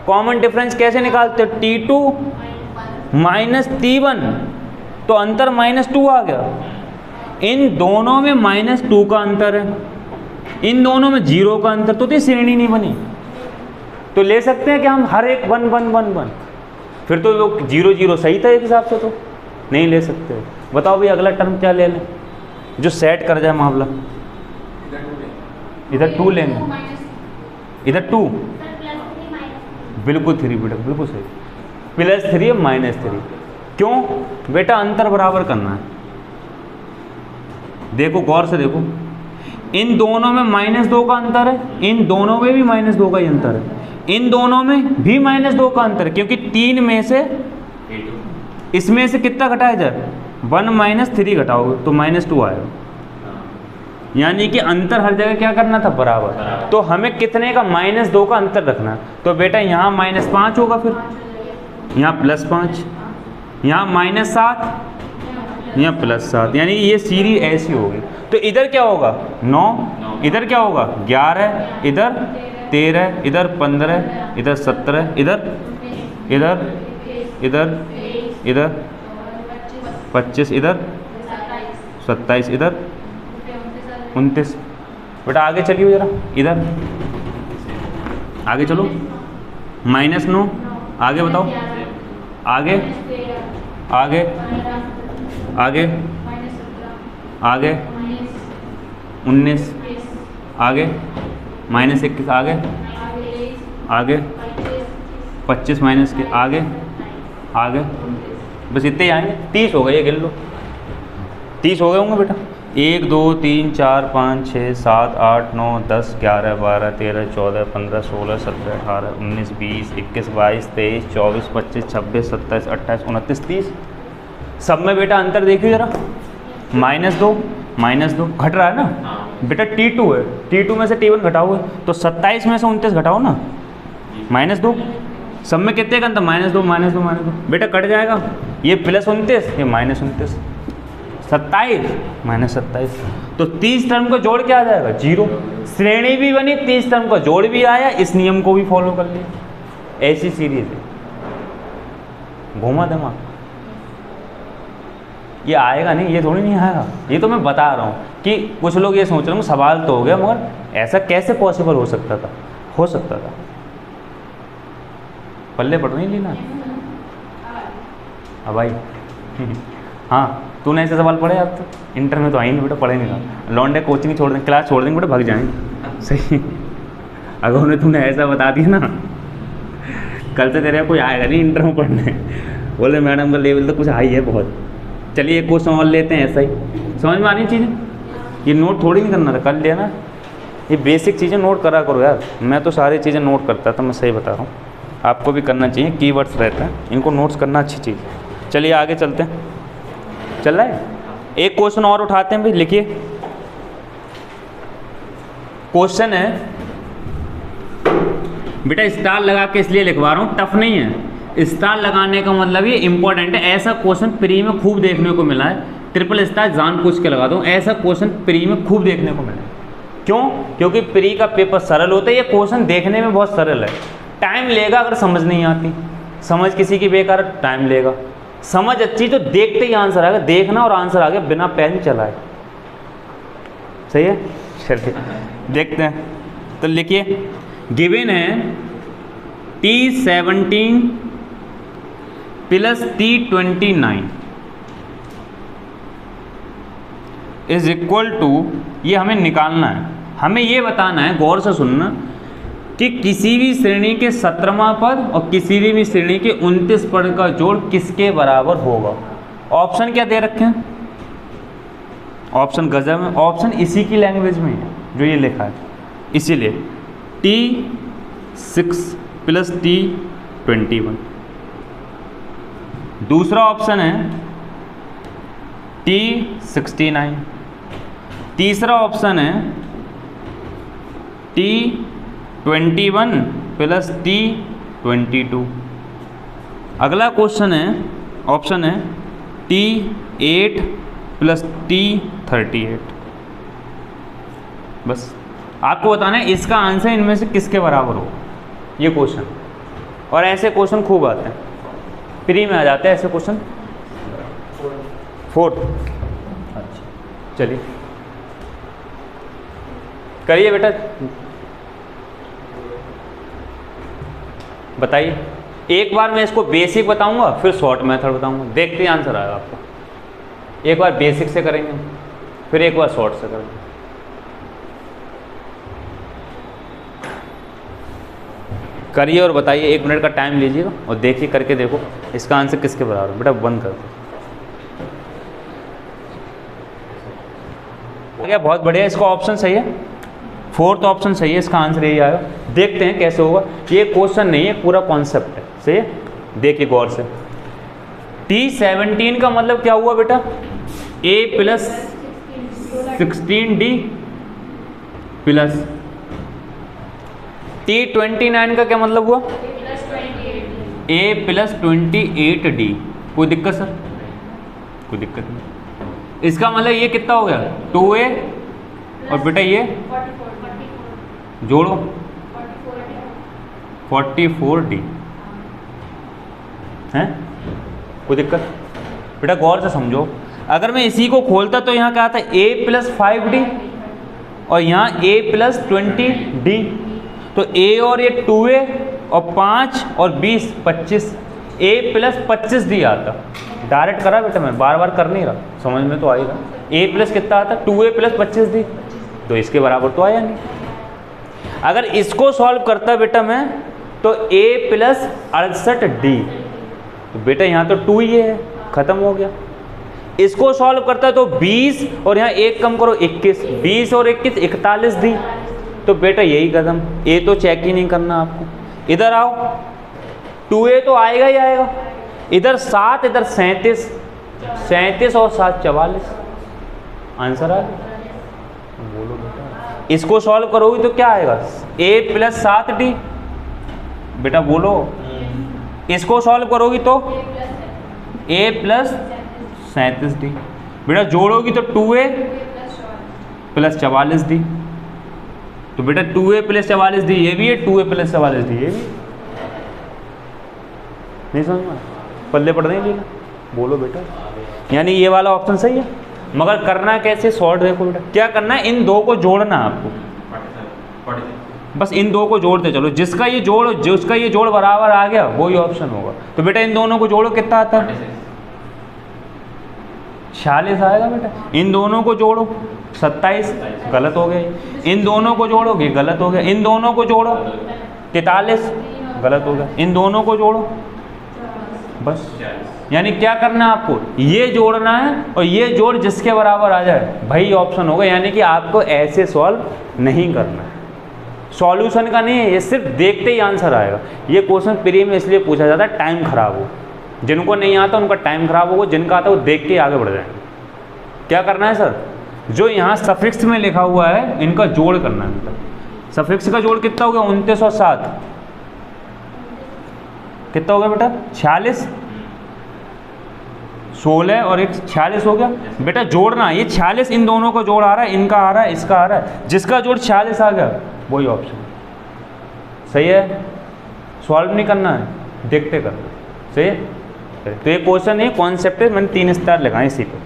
कॉमन डिफरेंस कैसे निकालते हो? T2 -T1, तो अंतर -2 आ गया। इन दोनों में -2 का अंतर है, इन दोनों में 0 का अंतर, तो श्रेणी नहीं बनी। तो ले सकते हैं कि हम हर एक 1 1 1 1, फिर तो वो 0 0 सही था एक हिसाब से, तो नहीं ले सकते। बताओ भाई अगला टर्म क्या ले लें जो सेट कर जाए मामला? इधर 2 लेंगे, इधर 2, बिल्कुल 3 बेटा, बिल्कुल सही। +3 -3, क्यों बेटा? अंतर बराबर करना है। देखो गौर से देखो, इन दोनों में -2 का अंतर है, इन दोनों में भी -2 का ही अंतर है, इन दोनों में भी -2 का अंतर है, क्योंकि 3 में से इसमें से कितना घटाया जाए? 1 -3 घटाओगे तो -2 आएगा। यानी कि अंतर हर जगह क्या करना था? बराबर। तो हमें कितने का? -2 का अंतर रखना है। तो बेटा यहाँ -5 होगा, फिर यहाँ +5, यहाँ -7, यहाँ +7, यानी ये सीरीज ऐसी होगी। तो इधर क्या होगा? 9, इधर क्या होगा? 11, इधर 13, इधर 15, इधर 17, इधर इधर इधर इधर 25, इधर 27, इधर 29। बेटा आगे चलिए जरा, इधर आगे चलो। -9, आगे बताओ, आगे आगे आगे आगे 19, आगे -21, आगे आगे 25 माइनस के, आगे आगे, बस इतने ही आएंगे। 30 हो गए, ये गिन लो, 30 हो गए होंगे बेटा। 1 2 3 4 5 6 7 8 9 10 11 12 13 14 15 16 17 18 19 20 21 22 23 24 25 26 27 28 29 30। सब में बेटा अंतर देखिए जरा, -2 घट रहा है ना बेटा। T2 है, T2 में से T1 घटाओगे तो 27 में से 29 घटाओ ना, -2। सब में कितने का अंतर? -2 बेटा कट जाएगा, ये +29, ये -29, 27 -27, तो 30 टर्म को जोड़ के आ जाएगा 0। श्रेणी भी बनी, 30 टर्म का जोड़ भी आया, इस नियम को भी फॉलो कर लिया। ऐसी सीरीज है। घूमा दिमाग, ये आएगा नहीं, ये थोड़ी नहीं आएगा। ये तो मैं बता रहा हूँ कि कुछ लोग ये सोच रहे होंगे सवाल तो हो गया, मगर ऐसा कैसे पॉसिबल हो सकता था? हो सकता था। पल्ले पड़ नहीं लेना अब भाई। हाँ, तूने ऐसे सवाल पढ़े अब तक? इंटर में तो आई नहीं बेटा, पढ़े नहीं था। लॉन्डे कोचिंग छोड़ देंगे, क्लास छोड़ देंगे बेटा, भाग जाएंगे। सही। अगर उन्हें तुमने ऐसा बता दिया ना, कल से तेरे कोई आएगा नहीं इंटरव्यू पढ़ने, बोले मैडम का लेवल तो कुछ हाई है बहुत। चलिए एक क्वेश्चन और लेते हैं ऐसा ही, समझ में आनी चीज़ें। ये नोट थोड़ी नहीं करना था, कर लिया ना। ये बेसिक चीज़ें नोट करा करो यार, मैं तो सारी चीज़ें नोट करता था, मैं सही बता रहा हूँ, आपको भी करना चाहिए। कीवर्ड्स रहता है, इनको नोट्स करना अच्छी चीज़ है। चलिए आगे चलते हैं, चल रहा है। एक क्वेश्चन और उठाते हैं भाई, लिखिए। क्वेश्चन है बेटा, स्टार लगा के इसलिए लिखवा रहा हूँ, टफ नहीं है। स्टार लगाने का मतलब ये इंपॉर्टेंट है। ऐसा क्वेश्चन प्री में खूब देखने को मिला है, ट्रिपल स्टार जानबूझ के लगा दूँ, ऐसा क्वेश्चन प्री में खूब देखने को मिला है। क्यों? क्योंकि प्री का पेपर सरल होता है, ये क्वेश्चन देखने में बहुत सरल है। टाइम लेगा अगर समझ नहीं आती, समझ किसी की बेकार, टाइम लेगा। समझ अच्छी तो देखते ही आंसर आएगा, देखना और आंसर आ गया बिना पेन चलाए। सही है, चलिए देखते हैं। तो लिखिए, गिवन है T17 plus T29 is equal to, ये हमें निकालना है, हमें ये बताना है, गौर से सुनना, कि किसी भी श्रेणी के 17वां पद और किसी भी श्रेणी के 29 पद का जोड़ किसके बराबर होगा। ऑप्शन क्या दे रखे हैं? ऑप्शन गजब है, ऑप्शन इसी की लैंग्वेज में है जो ये लिखा है, इसीलिए T6 प्लस T21। दूसरा ऑप्शन है T69। तीसरा ऑप्शन है T21 प्लस T22। अगला क्वेश्चन है, ऑप्शन है T8 प्लस T38। बस आपको बताना है इसका आंसर इनमें से किसके बराबर हो, ये क्वेश्चन। और ऐसे क्वेश्चन खूब आते हैं, प्री में आ जाते हैं ऐसे क्वेश्चन। 4। अच्छा चलिए करिए बेटा, बताइए। एक बार मैं इसको बेसिक बताऊंगा, फिर शॉर्ट मेथड बताऊंगा, देखते ही आंसर आएगा आपको। एक बार बेसिक से करेंगे, फिर एक बार शॉर्ट से करेंगे। करिए और बताइए, 1 मिनट का टाइम लीजिएगा और देखिए, करके देखो इसका आंसर किसके बराबर है। बेटा बंद कर दो। क्या बहुत बढ़िया, इसका ऑप्शन सही है, 4th ऑप्शन सही है, इसका आंसर यही आएगा। देखते हैं कैसे होगा। ये क्वेश्चन नहीं है, पूरा कॉन्सेप्ट है, सही है, देखिए गौर से। T17 का मतलब क्या हुआ बेटा? A plus 16D plus T29 का क्या मतलब हुआ? A plus 28D। कोई दिक्कत सर? कोई दिक्कत नहीं। इसका मतलब ये कितना हो गया? 2A और बेटा ये जोड़ो 44D है। कोई दिक्कत? बेटा गौर से समझो, अगर मैं इसी को खोलता तो यहाँ क्या आता है? A प्लस 5D और यहाँ A प्लस 20D। तो A और ये 2A और 5 और 20 25, A प्लस 25D आता। डायरेक्ट करा बेटा, मैं बार बार कर नहीं रहा, समझ में तो आएगा। A प्लस कितना आता? 2A प्लस 25D, तो इसके बराबर तो आया नहीं। अगर इसको सॉल्व करता बेटा मैं, तो A प्लस 68D, तो बेटा यहाँ तो 2 ही है, खत्म हो गया। इसको सॉल्व करता तो 20 और यहाँ 1 कम करो 21, 20 और 21 41D, तो बेटा यही कदम। A तो चेक ही नहीं करना आपको। इधर आओ, 2A तो आएगा ही आएगा, इधर 7 इधर 37, 37 और 7 44, आंसर आ गया। बोलो बेटा, इसको सॉल्व करोगे तो क्या आएगा? A प्लस 7D, बेटा बोलो। इसको सॉल्व करोगी तो A प्लस 37D, बेटा जोड़ोगी तो 2A प्लस 44D, तो बेटा 2A प्लस 44D ये भी है, 2A प्लस 44D ये भी। नहीं समझ में? पल्ले पड़ रहे हैं, बोलो बेटा। यानी ये वाला ऑप्शन सही है, मगर करना कैसे? शॉर्ट देखो बेटा, क्या करना है? इन दो को जोड़ना है आपको, बस इन दो को जोड़ते चलो। जिसका ये जोड़ बराबर आ गया वही ऑप्शन होगा। तो बेटा इन दोनों को जोड़ो, कितना आता है? 46 आएगा बेटा। इन दोनों को जोड़ो 27, गलत हो गया। इन दोनों को जोड़ोगे गलत हो गया। इन दोनों को जोड़ो 43, गलत हो गया। इन दोनों को जोड़ो बस। यानी क्या करना है आपको, ये जोड़ना है और ये जोड़ जिसके बराबर आ जाए भाई ऑप्शन होगा। यानी कि आपको ऐसे सॉल्व नहीं करना है, सॉल्यूशन का नहीं है, ये सिर्फ देखते ही आंसर आएगा। ये क्वेश्चन प्री में इसलिए पूछा जाता है टाइम खराब हो, जिनको नहीं आता उनका टाइम खराब होगा, जिनका आता है वो देख के आगे बढ़ जाएंगे। क्या करना है सर, जो यहाँ सफिक्स में लिखा हुआ है इनका जोड़ करना है। मतलब सफिक्स का जोड़ कितना हो गया, 29 और 7 कितना हो गया बेटा, 46, 16 और 1 46 हो गया बेटा। जोड़ना ये 46 इन दोनों का जोड़ आ रहा है, इनका आ रहा है, इसका आ रहा है, जिसका जोड़ 46 आ गया वही ऑप्शन सही है। सॉल्व नहीं करना है, देखते कर सही है। तो ये क्वेश्चन है, कॉन्सेप्ट है, मैंने 3 स्टार लगाए इसी पे।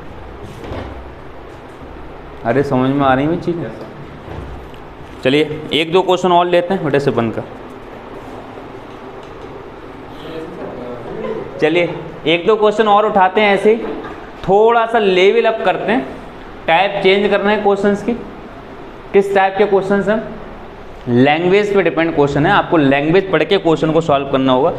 अरे समझ में आ रही है चीज़। चलिए 1-2 क्वेश्चन और लेते हैं बेटे से बनकर। चलिए 1-2 क्वेश्चन और उठाते हैं, ऐसे ही थोड़ा सा लेवल अप करते हैं, टाइप चेंज करना है क्वेश्चंस की। किस टाइप के क्वेश्चंस हैं, लैंग्वेज पे डिपेंड क्वेश्चन है। आपको लैंग्वेज पढ़ के क्वेश्चन को सॉल्व करना होगा।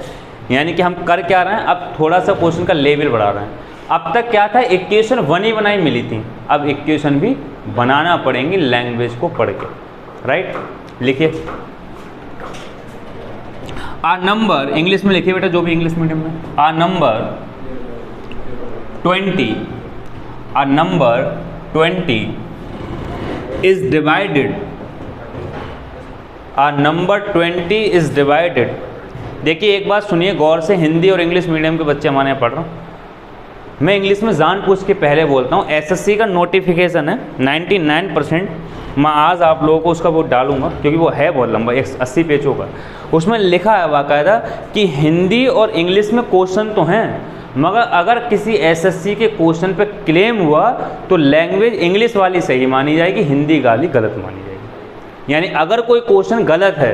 यानी कि हम कर क्या रहे हैं, अब थोड़ा सा क्वेश्चन का लेवल बढ़ा रहे हैं। अब तक क्या था, इक्वेशन बनी बनाई मिली थी, अब इक्वेशन भी बनाना पड़ेंगी लैंग्वेज को पढ़ के, राइट। लिखिए आ नंबर, इंग्लिश में लिखिए बेटा जो भी इंग्लिश मीडियम में। A number 20, a number 20 is divided, a number 20 is divided. देखिए एक बात सुनिए गौर से, हिंदी और इंग्लिश मीडियम के बच्चे हमारे यहाँ पढ़ रहे हैं। मैं इंग्लिश में जान पूछ के पहले बोलता हूँ, एसएससी का नोटिफिकेशन है 99%, मैं आज आप लोगों को उसका वो डालूंगा क्योंकि वो है बहुत लंबा, 80 पेजों का। उसमें लिखा है बाकायदा कि हिंदी और इंग्लिश में क्वेश्चन तो हैं, मगर अगर किसी एसएससी के क्वेश्चन पे क्लेम हुआ तो लैंग्वेज इंग्लिश वाली सही मानी जाएगी, हिंदी वाली गलत मानी जाएगी। यानी अगर कोई क्वेश्चन गलत है,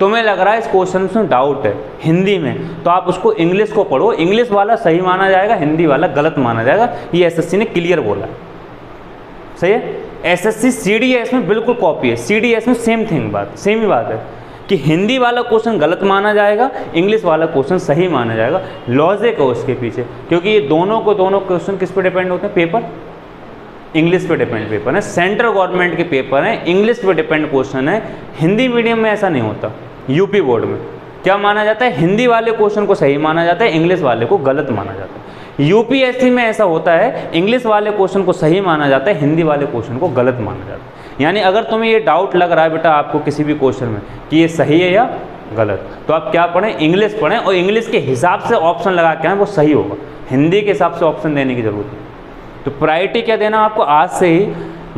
तुम्हें लग रहा है इस क्वेश्चन में डाउट है हिंदी में, तो आप उसको इंग्लिश को पढ़ो, इंग्लिश वाला सही माना जाएगा, हिंदी वाला गलत माना जाएगा। ये एसएससी ने क्लियर बोला है, सही है। एसएससी सीडीएस में बिल्कुल कॉपी है, सीडीएस में सेम थिंग बात, सेम ही बात है कि हिंदी वाला क्वेश्चन गलत माना जाएगा, इंग्लिश वाला क्वेश्चन सही माना जाएगा। लॉजिक है उसके पीछे, क्योंकि ये दोनों क्वेश्चन किस पे डिपेंड होते हैं, पेपर इंग्लिश पे डिपेंड पेपर है, सेंट्रल गवर्नमेंट के पेपर हैं, इंग्लिश पे डिपेंड क्वेश्चन है। हिंदी मीडियम में ऐसा नहीं होता। यूपी बोर्ड में क्या माना जाता है, हिंदी वाले क्वेश्चन को सही माना जाता है, इंग्लिश वाले को गलत माना जाता है। यूपीएससी में ऐसा होता है, इंग्लिश वाले क्वेश्चन को सही माना जाता है, हिंदी वाले क्वेश्चन को गलत माना जाता है। यानी अगर तुम्हें ये डाउट लग रहा है बेटा आपको किसी भी क्वेश्चन में कि ये सही है या गलत, तो आप क्या पढ़ें, इंग्लिश पढ़ें, और इंग्लिश के हिसाब से ऑप्शन लगा के आएं, वो सही होगा। हिंदी के हिसाब से ऑप्शन देने की जरूरत है। तो प्रायोरिटी क्या देना, आपको आज से ही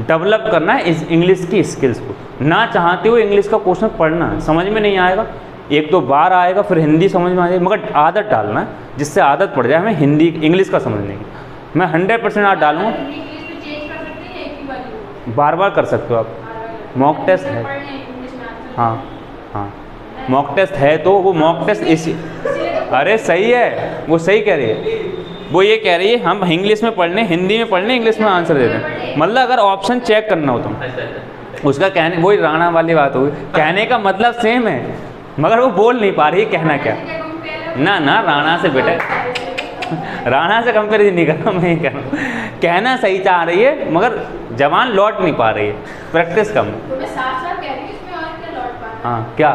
डेवलप करना है इस इंग्लिश की स्किल्स को। ना चाहते हो इंग्लिश का क्वेश्चन पढ़ना है, समझ में नहीं आएगा, 1-2 बार आएगा फिर हिंदी समझ में आ जाएगी, मगर आदत डालना है जिससे आदत पड़ जाए हमें हिंदी इंग्लिश का समझने की। मैं 100% आज डालूँगा, बार बार कर सकते हो आप, मॉक टेस्ट है। हाँ हाँ मॉक टेस्ट है, तो वो मॉक टेस्ट इसी, अरे सही है, वो सही कह रही है, वो ये कह रही है हम इंग्लिश में पढ़ने, हिंदी में पढ़ने, इंग्लिश में आंसर दे दें। मतलब अगर ऑप्शन चेक करना हो तो उसका कहने, वही राणा वाली बात होगी, कहने का मतलब सेम है मगर वो बोल नहीं पा रही है कहना क्या। ना ना राणा से बेटा, राणा से कंपेरिजन नहीं कर रहा मैं, ये कह रहा हूँ कहना सही चाह रही है मगर जबान लौट नहीं पा रही है, प्रैक्टिस कम। हाँ क्या,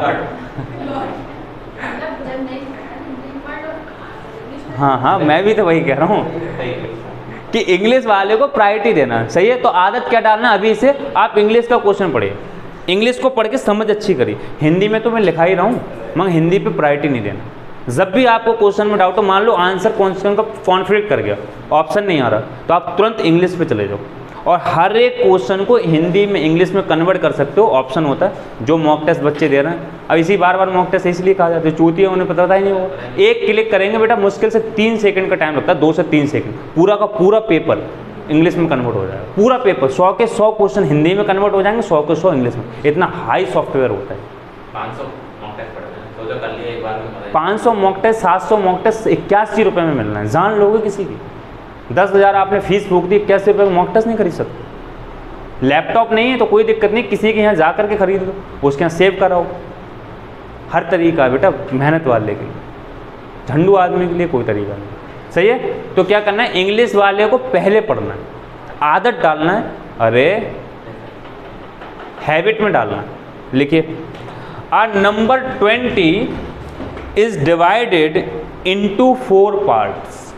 हाँ हाँ मैं भी तो वही कह रहा हूँ कि इंग्लिश वाले को प्रायोरिटी देना, सही है। तो आदत क्या डालना, अभी से आप इंग्लिश का क्वेश्चन पढ़िए, इंग्लिश को पढ़ के समझ अच्छी करिए। हिंदी में तो मैं लिखा ही रहा हूँ, मगर हिंदी पे प्रायोरिटी नहीं देना। जब भी आपको क्वेश्चन में डाउट हो, मान लो आंसर क्वेश्चन का कॉन्फ्लिक्ट कर गया, ऑप्शन नहीं आ रहा, तो आप तुरंत इंग्लिश पे चले जाओ और हर एक क्वेश्चन को हिंदी में इंग्लिश में कन्वर्ट कर सकते हो, ऑप्शन होता है। जो मॉक टेस्ट बच्चे दे रहे हैं, अब इसी बार बार मॉक टेस्ट इसलिए कहा जाता है, चूतिया उन्हें पता था ही नहीं। वो एक क्लिक करेंगे बेटा, मुश्किल से 3 सेकंड का टाइम लगता है, 2 से 3 सेकंड, पूरा का पूरा पेपर इंग्लिश में कन्वर्ट हो जाएगा। पूरा पेपर 100 के 100 क्वेश्चन हिंदी में कन्वर्ट हो जाएंगे, 100 के 100 इंग्लिश में। इतना हाई सॉफ्टवेयर होता है। 500 मॉक टेस्ट पढ़ते हैं, तो जो कर लिया एक बार में 500 मॉक टेस्ट, 700 मॉक टेस्ट 81 रुपये में मिल रहा है, जान लोगे किसी की। 10,000 आपने फीस फूक दी, कैसे रुपये का मॉक टेस्ट नहीं खरीद सकते। लैपटॉप नहीं है तो कोई दिक्कत नहीं, किसी के यहाँ जा करके खरीद लो, उसके यहाँ सेव कराओ। हर तरीका है बेटा मेहनत वाले के लिए, झंडू आदमी के लिए कोई तरीका नहीं। सही है, तो क्या करना है, इंग्लिश वाले को पहले पढ़ना है, आदत डालना है, अरे हैबिट में डालना है। लिखिए, a number 20 is divided into 4 parts.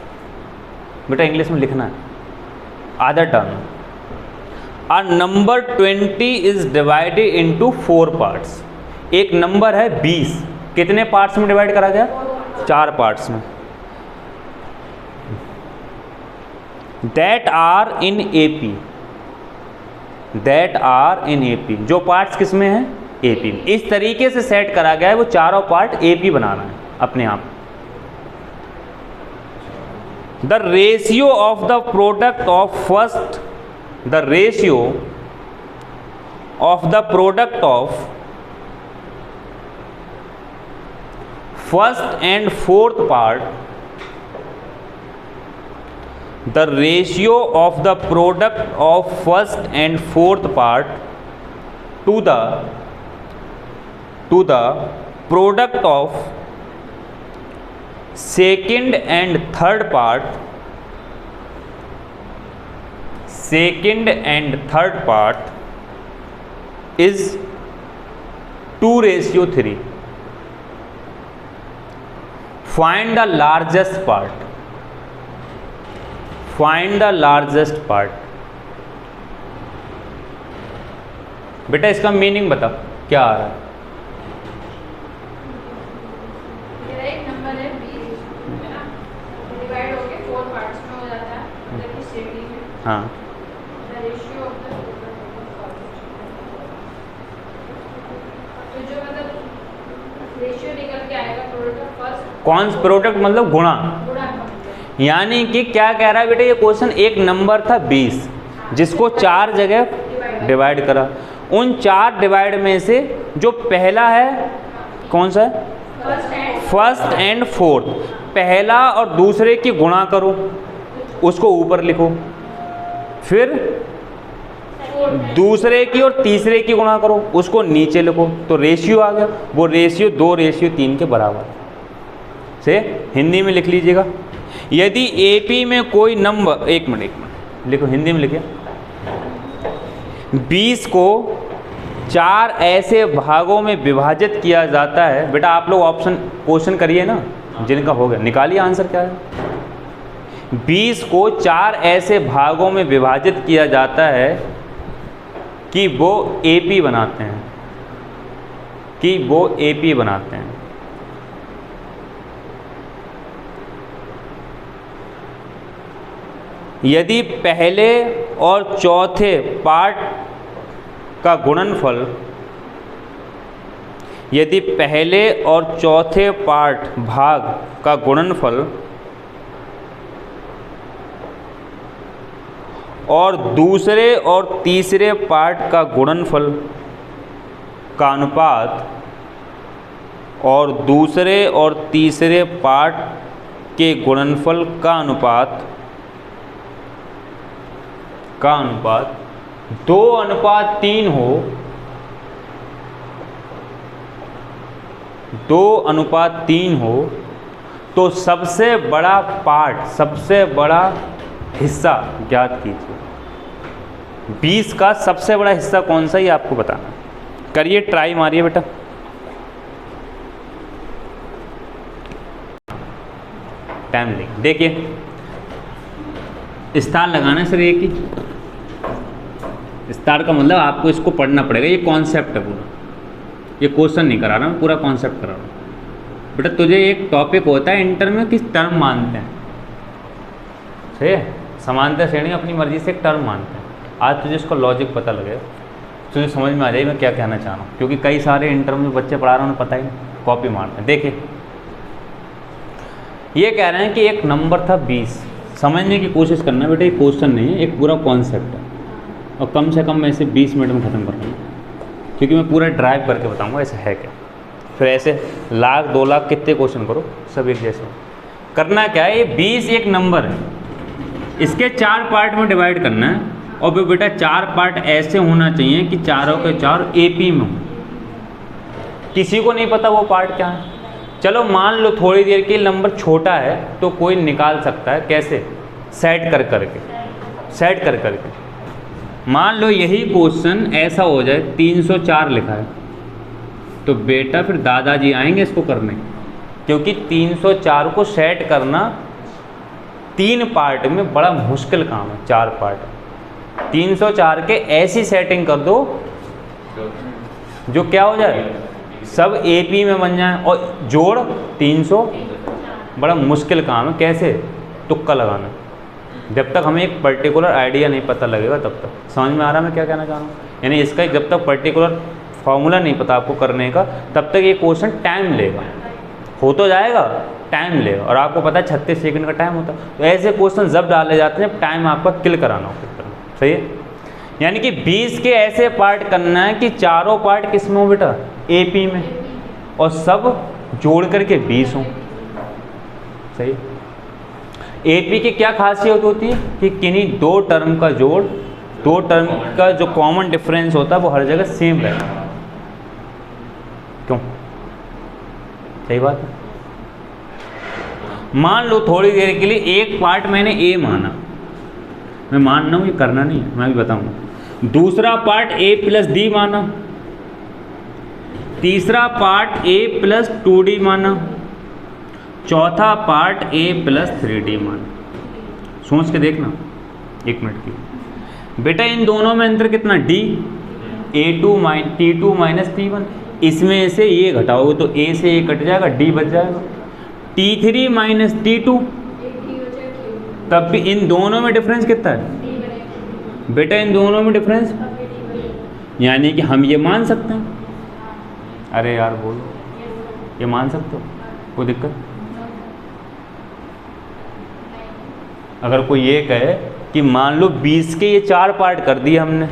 बेटा इंग्लिश में लिखना है, आदत डालना। A number 20 is divided into 4 parts. एक नंबर है 20, कितने पार्ट्स में डिवाइड करा गया? 4 पार्ट्स में। That are in AP, that are in AP, जो पार्ट्स किस में है? एपी में। इस तरीके से सेट करा गया है, वो चारों पार्ट एपी बनाना है अपने आप। The ratio of the product of first, the ratio of the product of first and fourth part, the ratio of the product of first and fourth part to the product of second and third part, second and third part is 2:3. Find the largest part, find the largest part. बेटा इसका मीनिंग बता, क्या आ रहा है? मेरा एक नंबर है 20, है ना, डिवाइड होके 4 पार्ट्स में हो जाता है, मतलब कि शेडिंग में। हाँ, द रेशियो ऑफ द तो जो मतलब रेशियो निकल के आएगा प्रोडक्ट ऑफ फर्स्ट, कौन सा प्रोडक्ट मतलब गुणा, यानी कि क्या कह रहा है बेटा ये क्वेश्चन, एक नंबर था 20 जिसको 4 जगह डिवाइड करा, उन 4 डिवाइड में से जो पहला है कौन सा है? First and fourth. पहला और दूसरे की गुणा करो, उसको ऊपर लिखो, फिर दूसरे की और तीसरे की गुणा करो, उसको नीचे लिखो, तो रेशियो आ गया। वो रेशियो 2:3 के बराबर से हिंदी में लिख लीजिएगा। यदि एपी में कोई नंबर, एक मिनट लिखो, हिंदी में लिखिए, 20 को 4 ऐसे भागों में विभाजित किया जाता है। बेटा आप लोग ऑप्शन क्वेश्चन करिए ना, जिनका हो गया निकालिए आंसर क्या है। 20 को 4 ऐसे भागों में विभाजित किया जाता है कि वो एपी बनाते हैं, कि वो एपी बनाते हैं। यदि पहले और चौथे पार्ट का गुणनफल, यदि पहले और चौथे पार्ट भाग का गुणनफल और दूसरे और तीसरे पार्ट का गुणनफल का अनुपात और दूसरे और तीसरे पार्ट के गुणनफल का अनुपात 2:3 हो, 2:3 हो, तो सबसे बड़ा पार्ट, सबसे बड़ा हिस्सा ज्ञात कीजिए। 20 का सबसे बड़ा हिस्सा कौन सा, ये आपको बताना। करिए, ट्राई मारिए बेटा। टाइम लेंगे, देखिए स्टार लगाना है सर, एक ही स्टार का मतलब आपको इसको पढ़ना पड़ेगा। ये कॉन्सेप्ट है पूरा, ये क्वेश्चन नहीं करा रहा हूँ, पूरा कॉन्सेप्ट करा रहा हूँ। बेटा तुझे एक टॉपिक होता है इंटर में किस टर्म मानते हैं, सही है, समानता श्रेणी अपनी मर्जी से एक टर्म मानते हैं। आज तुझे इसका लॉजिक पता लगेगा, तुझे समझ में आ जाएगी मैं क्या कहना चाह रहा हूँ, क्योंकि कई सारे इंटर में बच्चे पढ़ा रहे हैं उन्हें पता ही नहीं, कॉपी मारते हैं। देखिए ये कह रहे हैं कि एक नंबर था 20, समझने की कोशिश करना बेटा, ये क्वेश्चन नहीं है, एक पूरा कॉन्सेप्ट है, और कम से कम मैं इसे 20 मिनट में ख़त्म कर रहा हूँ, क्योंकि मैं पूरा ड्राइव करके बताऊँगा ऐसा है क्या। फिर ऐसे 1,00,000 2,00,000 कितने क्वेश्चन करो, सब एक जैसे। करना क्या है, ये 20 एक नंबर है, इसके 4 पार्ट में डिवाइड करना है और फिर बेटा 4 पार्ट ऐसे होना चाहिए कि चारों के चार AP में हो। किसी को नहीं पता वो पार्ट क्या है। चलो मान लो थोड़ी देर के नंबर छोटा है तो कोई निकाल सकता है, कैसे? सेट कर करके। मान लो यही क्वेश्चन ऐसा हो जाए 304 लिखा है तो बेटा फिर दादाजी आएंगे इसको करने, क्योंकि 304 को सेट करना 3 पार्ट में बड़ा मुश्किल काम है। 4 पार्ट 304 के ऐसी सेटिंग कर दो जो क्या हो जाए, सब AP में बन जाए और जोड़ 300। बड़ा मुश्किल काम है। कैसे? तुक्का लगाना। जब तक हमें एक पर्टिकुलर आइडिया नहीं पता लगेगा तब तक। समझ में आ रहा है मैं क्या कहना चाह रहा हूँ? यानी इसका जब तक पर्टिकुलर फॉर्मूला नहीं पता आपको करने का तब तक ये क्वेश्चन टाइम लेगा। हो तो जाएगा, टाइम लेगा। और आपको पता है 36 सेकंड का टाइम होता है। तो ऐसे क्वेश्चन जब डाले जाते हैं जब टाइम आपका किल कराना हो। सही है? यानी कि 20 के ऐसे पार्ट करना है कि चारों पार्ट किस में हो बेटा, AP में, और सब जोड़ करके 20 हो। सही। AP की क्या खासियत होती है कि किन्हीं 2 टर्म का जोड़, 2 टर्म का जो कॉमन डिफरेंस होता है वो हर जगह सेम रहता है। क्यों? सही बात है। मान लो थोड़ी देर के लिए एक पार्ट मैंने A माना, मैं मान रहा हूँ, ये करना नहीं है, मैं भी बताऊंगा। दूसरा पार्ट A + D माना, तीसरा पार्ट A + 2D माना, चौथा पार्ट A + 3D माना। सोच के देखना 1 मिनट की। बेटा इन दोनों में अंतर कितना? D T2 - T1। इसमें से ये घटाओगे तो A से ये कट जाएगा, D बच जाएगा। T3 - T2, तब भी इन दोनों में डिफरेंस कितना है बेटा? इन दोनों में डिफरेंस, यानी कि हम ये मान सकते हैं। अरे यार बोलो, ये मान सकते हो? कोई दिक्कत? अगर कोई ये कहे कि मान लो 20 के ये 4 पार्ट कर दिए हमने,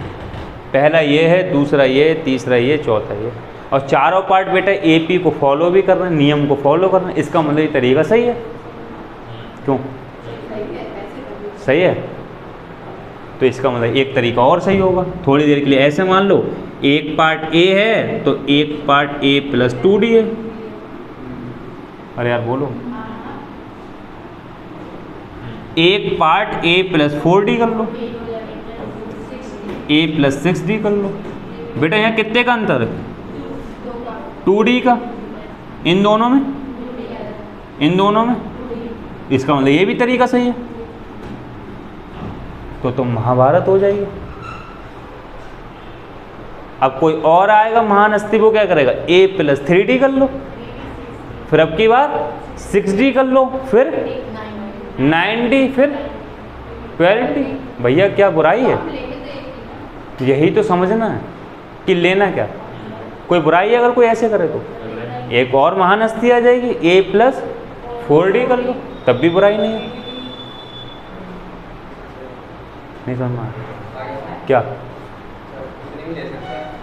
पहला ये है, दूसरा ये, तीसरा ये, चौथा ये, और चारों पार्ट बेटा AP को फॉलो भी करना है, नियम को फॉलो करना है, इसका मतलब ये तरीका सही है। क्यों सही है? तो इसका मतलब एक तरीका और सही होगा। थोड़ी देर के लिए ऐसे मान लो एक पार्ट A है तो एक पार्ट A + 2D है। अरे यार बोलो, एक पार्ट A + 4D कर लो, A + 6D कर लो। बेटा यहाँ कितने का अंतर है? 2D का। इन दोनों में, इन दोनों में, इसका मतलब ये भी तरीका सही है। तो महाभारत हो जाएगी। अब कोई और आएगा महान हस्ती, वो क्या करेगा? A + 3D कर लो, फिर अब की बार 6D कर लो, फिर 9D, फिर 12D। भैया क्या बुराई है? यही तो समझना है कि लेना क्या। कोई बुराई है अगर कोई ऐसे करे तो? एक और महान हस्ती आ जाएगी, A + 4D कर लो, तब भी बुराई नहीं है। नहीं समझ में क्या?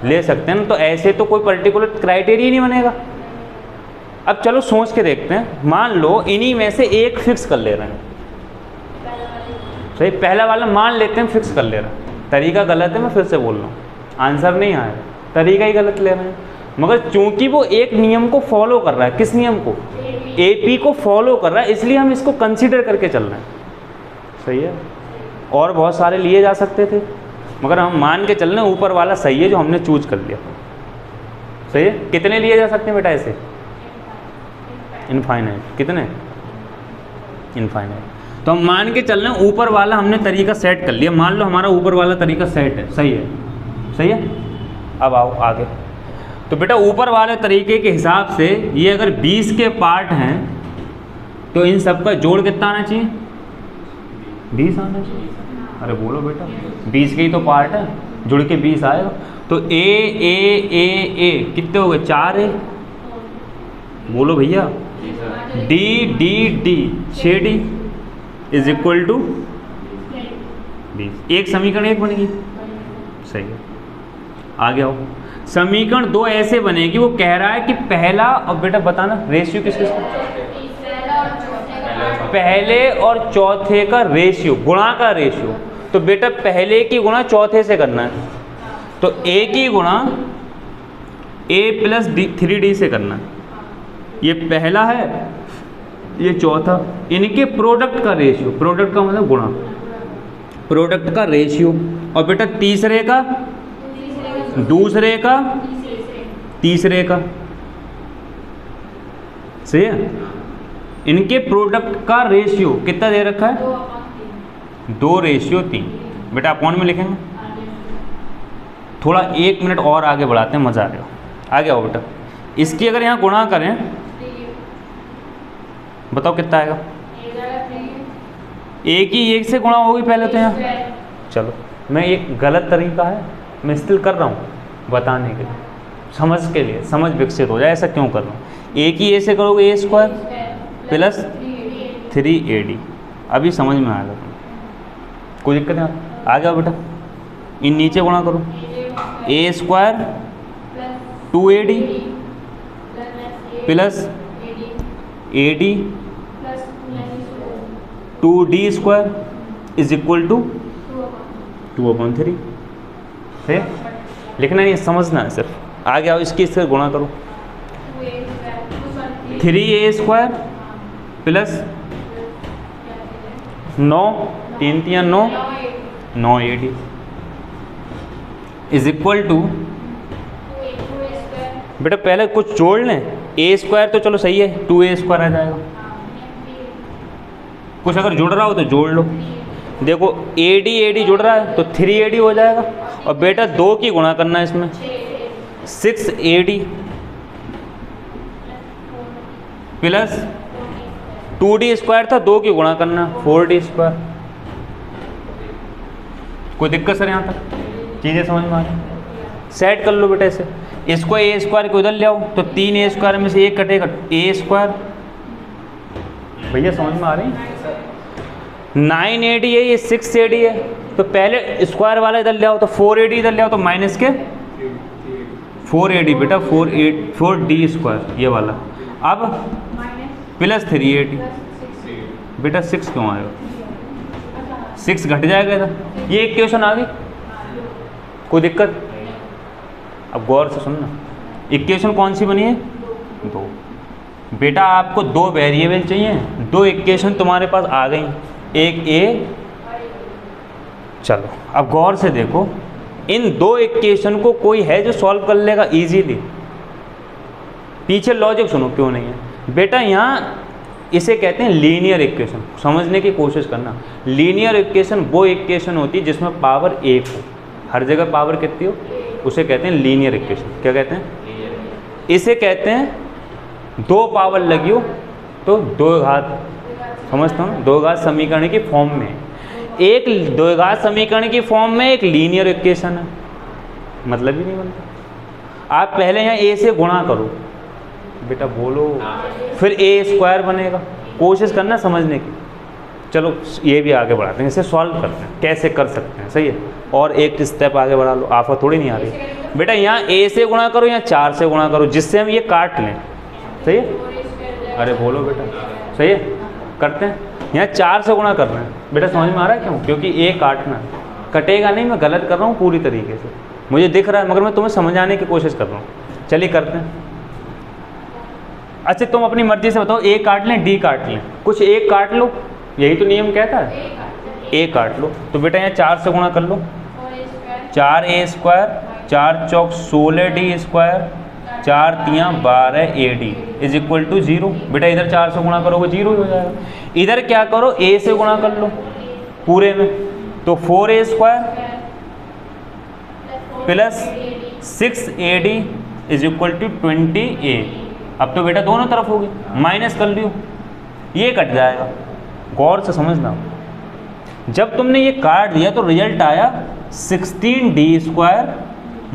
ले सकते हैं ना। तो ऐसे तो कोई पर्टिकुलर क्राइटेरिया नहीं बनेगा। अब चलो सोच के देखते हैं। मान लो इन्हीं में से एक फिक्स कर ले रहे हैं। सही, पहला वाला मान लेते हैं फिक्स कर ले रहे हैं। तरीका गलत है, मैं फिर से बोल रहा हूँ, आंसर नहीं आया, तरीका ही गलत ले रहे हैं। मगर चूंकि वो एक नियम को फॉलो कर रहा है, किस नियम को? AP को फॉलो कर रहा है, इसलिए हम इसको कंसीडर करके चल रहे हैं। सही है। और बहुत सारे लिए जा सकते थे, मगर हम मान के चल रहे हैं ऊपर वाला सही है जो हमने चूज कर लिया। सही है। कितने लिए जा सकते हैं बेटा ऐसे? इनफाइनाइट। कितने? इनफाइनाइट। तो हम मान के चल रहे हैं ऊपर वाला हमने तरीका सेट कर लिया। मान लो हमारा ऊपर वाला तरीका सेट है, सही है, सही है। अब आओ आगे। तो बेटा ऊपर वाले तरीके के हिसाब से ये अगर 20 के पार्ट हैं तो इन सब का जोड़ कितना आना चाहिए? 20 आना चाहिए। अरे बोलो बेटा, 20 के ही तो पार्ट है, जुड़ के 20 आएगा। तो A कितने हो गए? 4 A। बोलो भैया, D 6D = 20। एक समीकरण एक बनेगी। सही है। आगे आओ। समीकरण 2 ऐसे बनेगी, वो कह रहा है कि पहला, और बेटा बताना रेशियो किस किस का? पहले और चौथे का रेशियो, गुणा का रेशियो। तो बेटा पहले की गुणा चौथे से करना है, तो ए की गुणा ए प्लस डी 3D से करना है। ये पहला है, ये चौथा, इनके प्रोडक्ट का रेशियो, प्रोडक्ट का मतलब गुणा, प्रोडक्ट का रेशियो। और बेटा तीसरे का, दूसरे का, तीसरे का, सही है। इनके प्रोडक्ट का रेशियो कितना दे रखा है? 2:3। बेटा अपॉन में लिखेंगे। थोड़ा 1 मिनट और आगे बढ़ाते हैं, मज़ा आ जाएगा। आगे आओ बेटा, इसकी अगर यहाँ गुणा करें, बताओ कितना आएगा? एक ही एक से गुणा होगी पहले तो यहाँ। चलो, मैं एक गलत तरीका है, मैं स्टिल कर रहा हूँ बताने के लिए, समझ के लिए, समझ विकसित हो जाए ऐसा क्यों कर रहा हूँ। एक ही ए से करोगे A² प्लस 3AD, अभी समझ में आएगा, कोई दिक्कत नहीं। आ जाओ बेटा, इन नीचे गुणा करो, A² 2AD plus AD 2D² is equal to 2/3। है लिखना नहीं, समझना है सिर्फ। आगे आओ, इसकी इससे गुणा करो, 3A² plus 9, 3 3 9, 9AD is equal to, बेटा पहले कुछ जोड़ लें। A² तो चलो सही है, 2A² आ जाएगा। कुछ अगर जुड़ रहा हो तो जोड़ लो। देखो AD जुड़ रहा है तो 3AD हो जाएगा। और बेटा 2 की गुणा करना है इसमें, 6AD प्लस 2D² था, 2 की गुणा करना 4D²। कोई दिक्कत सर यहाँ तक? चीज़ें समझ में आ रही? सेट कर लो बेटा इसे। इसको A² को उधर ले आओ तो 3A² में से 1 कटेगा, A²। भैया समझ में आ रही? 9AD है, ये 6AD है, तो पहले स्क्वायर वाला इधर ले आओ, तो 4AD इधर ले आओ, तो माइनस के 4AD बेटा, 4D² ये वाला। अब प्लस 3AD, बेटा 6 क्यों आएगा? 6 घट जाएगा इधर। ये इक्वेशन आ गई, कोई दिक्कत? अब गौर से सुनना, इक्वेशन कौन सी बनी है? 2। बेटा आपको 2 वेरिएबल चाहिए, 2 इक्वेशन तुम्हारे पास आ गई, एक ए। चलो अब गौर से देखो, इन 2 इक्वेशन को कोई है जो सॉल्व कर लेगा इजीली? पीछे लॉजिक सुनो क्यों नहीं है। बेटा यहाँ इसे कहते हैं लीनियर इक्वेशन, समझने की कोशिश करना। लीनियर इक्वेशन वो इक्वेशन होती है जिसमें पावर 1 हो, हर जगह पावर कितनी हो, उसे कहते हैं लीनियर इक्वेशन। क्या कहते हैं? इसे कहते हैं 2 पावर लगी हो तो 2 घात, समझता हूँ, 2 घात समीकरण की फॉर्म में। एक 2 घात समीकरण की फॉर्म में एक लीनियर इक्वेशन है, मतलब ही नहीं बनता। आप पहले यहाँ A से गुणा करो, बेटा बोलो, फिर A² बनेगा। कोशिश करना समझने की। चलो ये भी आगे बढ़ाते हैं, इसे सॉल्व करते हैं, कैसे कर सकते हैं, सही है। और एक स्टेप आगे बढ़ा लो, आफत थोड़ी नहीं आ रही। बेटा यहाँ A से गुणा करो या 4 से गुणा करो, जिससे हम ये काट लें, सही है। अरे बोलो बेटा, सही है, करते हैं। यहाँ 4 से गुणा कर रहे हैं, बेटा समझ में आ रहा है क्यों? क्योंकि A काटना, कटेगा नहीं, मैं गलत कर रहा हूँ पूरी तरीके से, मुझे दिख रहा है, मगर मैं तुम्हें समझाने की कोशिश कर रहा हूँ। चलिए करते हैं। अच्छा तुम अपनी मर्जी से बताओ, A काट लें D काट लें? कुछ एक काट लो, यही तो नियम कहता है, A काट लो। तो बेटा यहाँ 4 से गुणा कर लो, 4A², 4 चौक 16D², 4 तियाँ 12AD इज इक्वल टू 0। बेटा इधर 4 से गुणा करोगे 0 ही हो जाएगा। इधर क्या करो, A से गुणा कर लो पूरे में, तो 4A² plus 6AD is equal to 20A। अब तो बेटा दोनों तरफ होगी, माइनस कर लियो, ये कट जाएगा। गौर से समझना, जब तुमने ये काट दिया तो रिजल्ट आया 16D²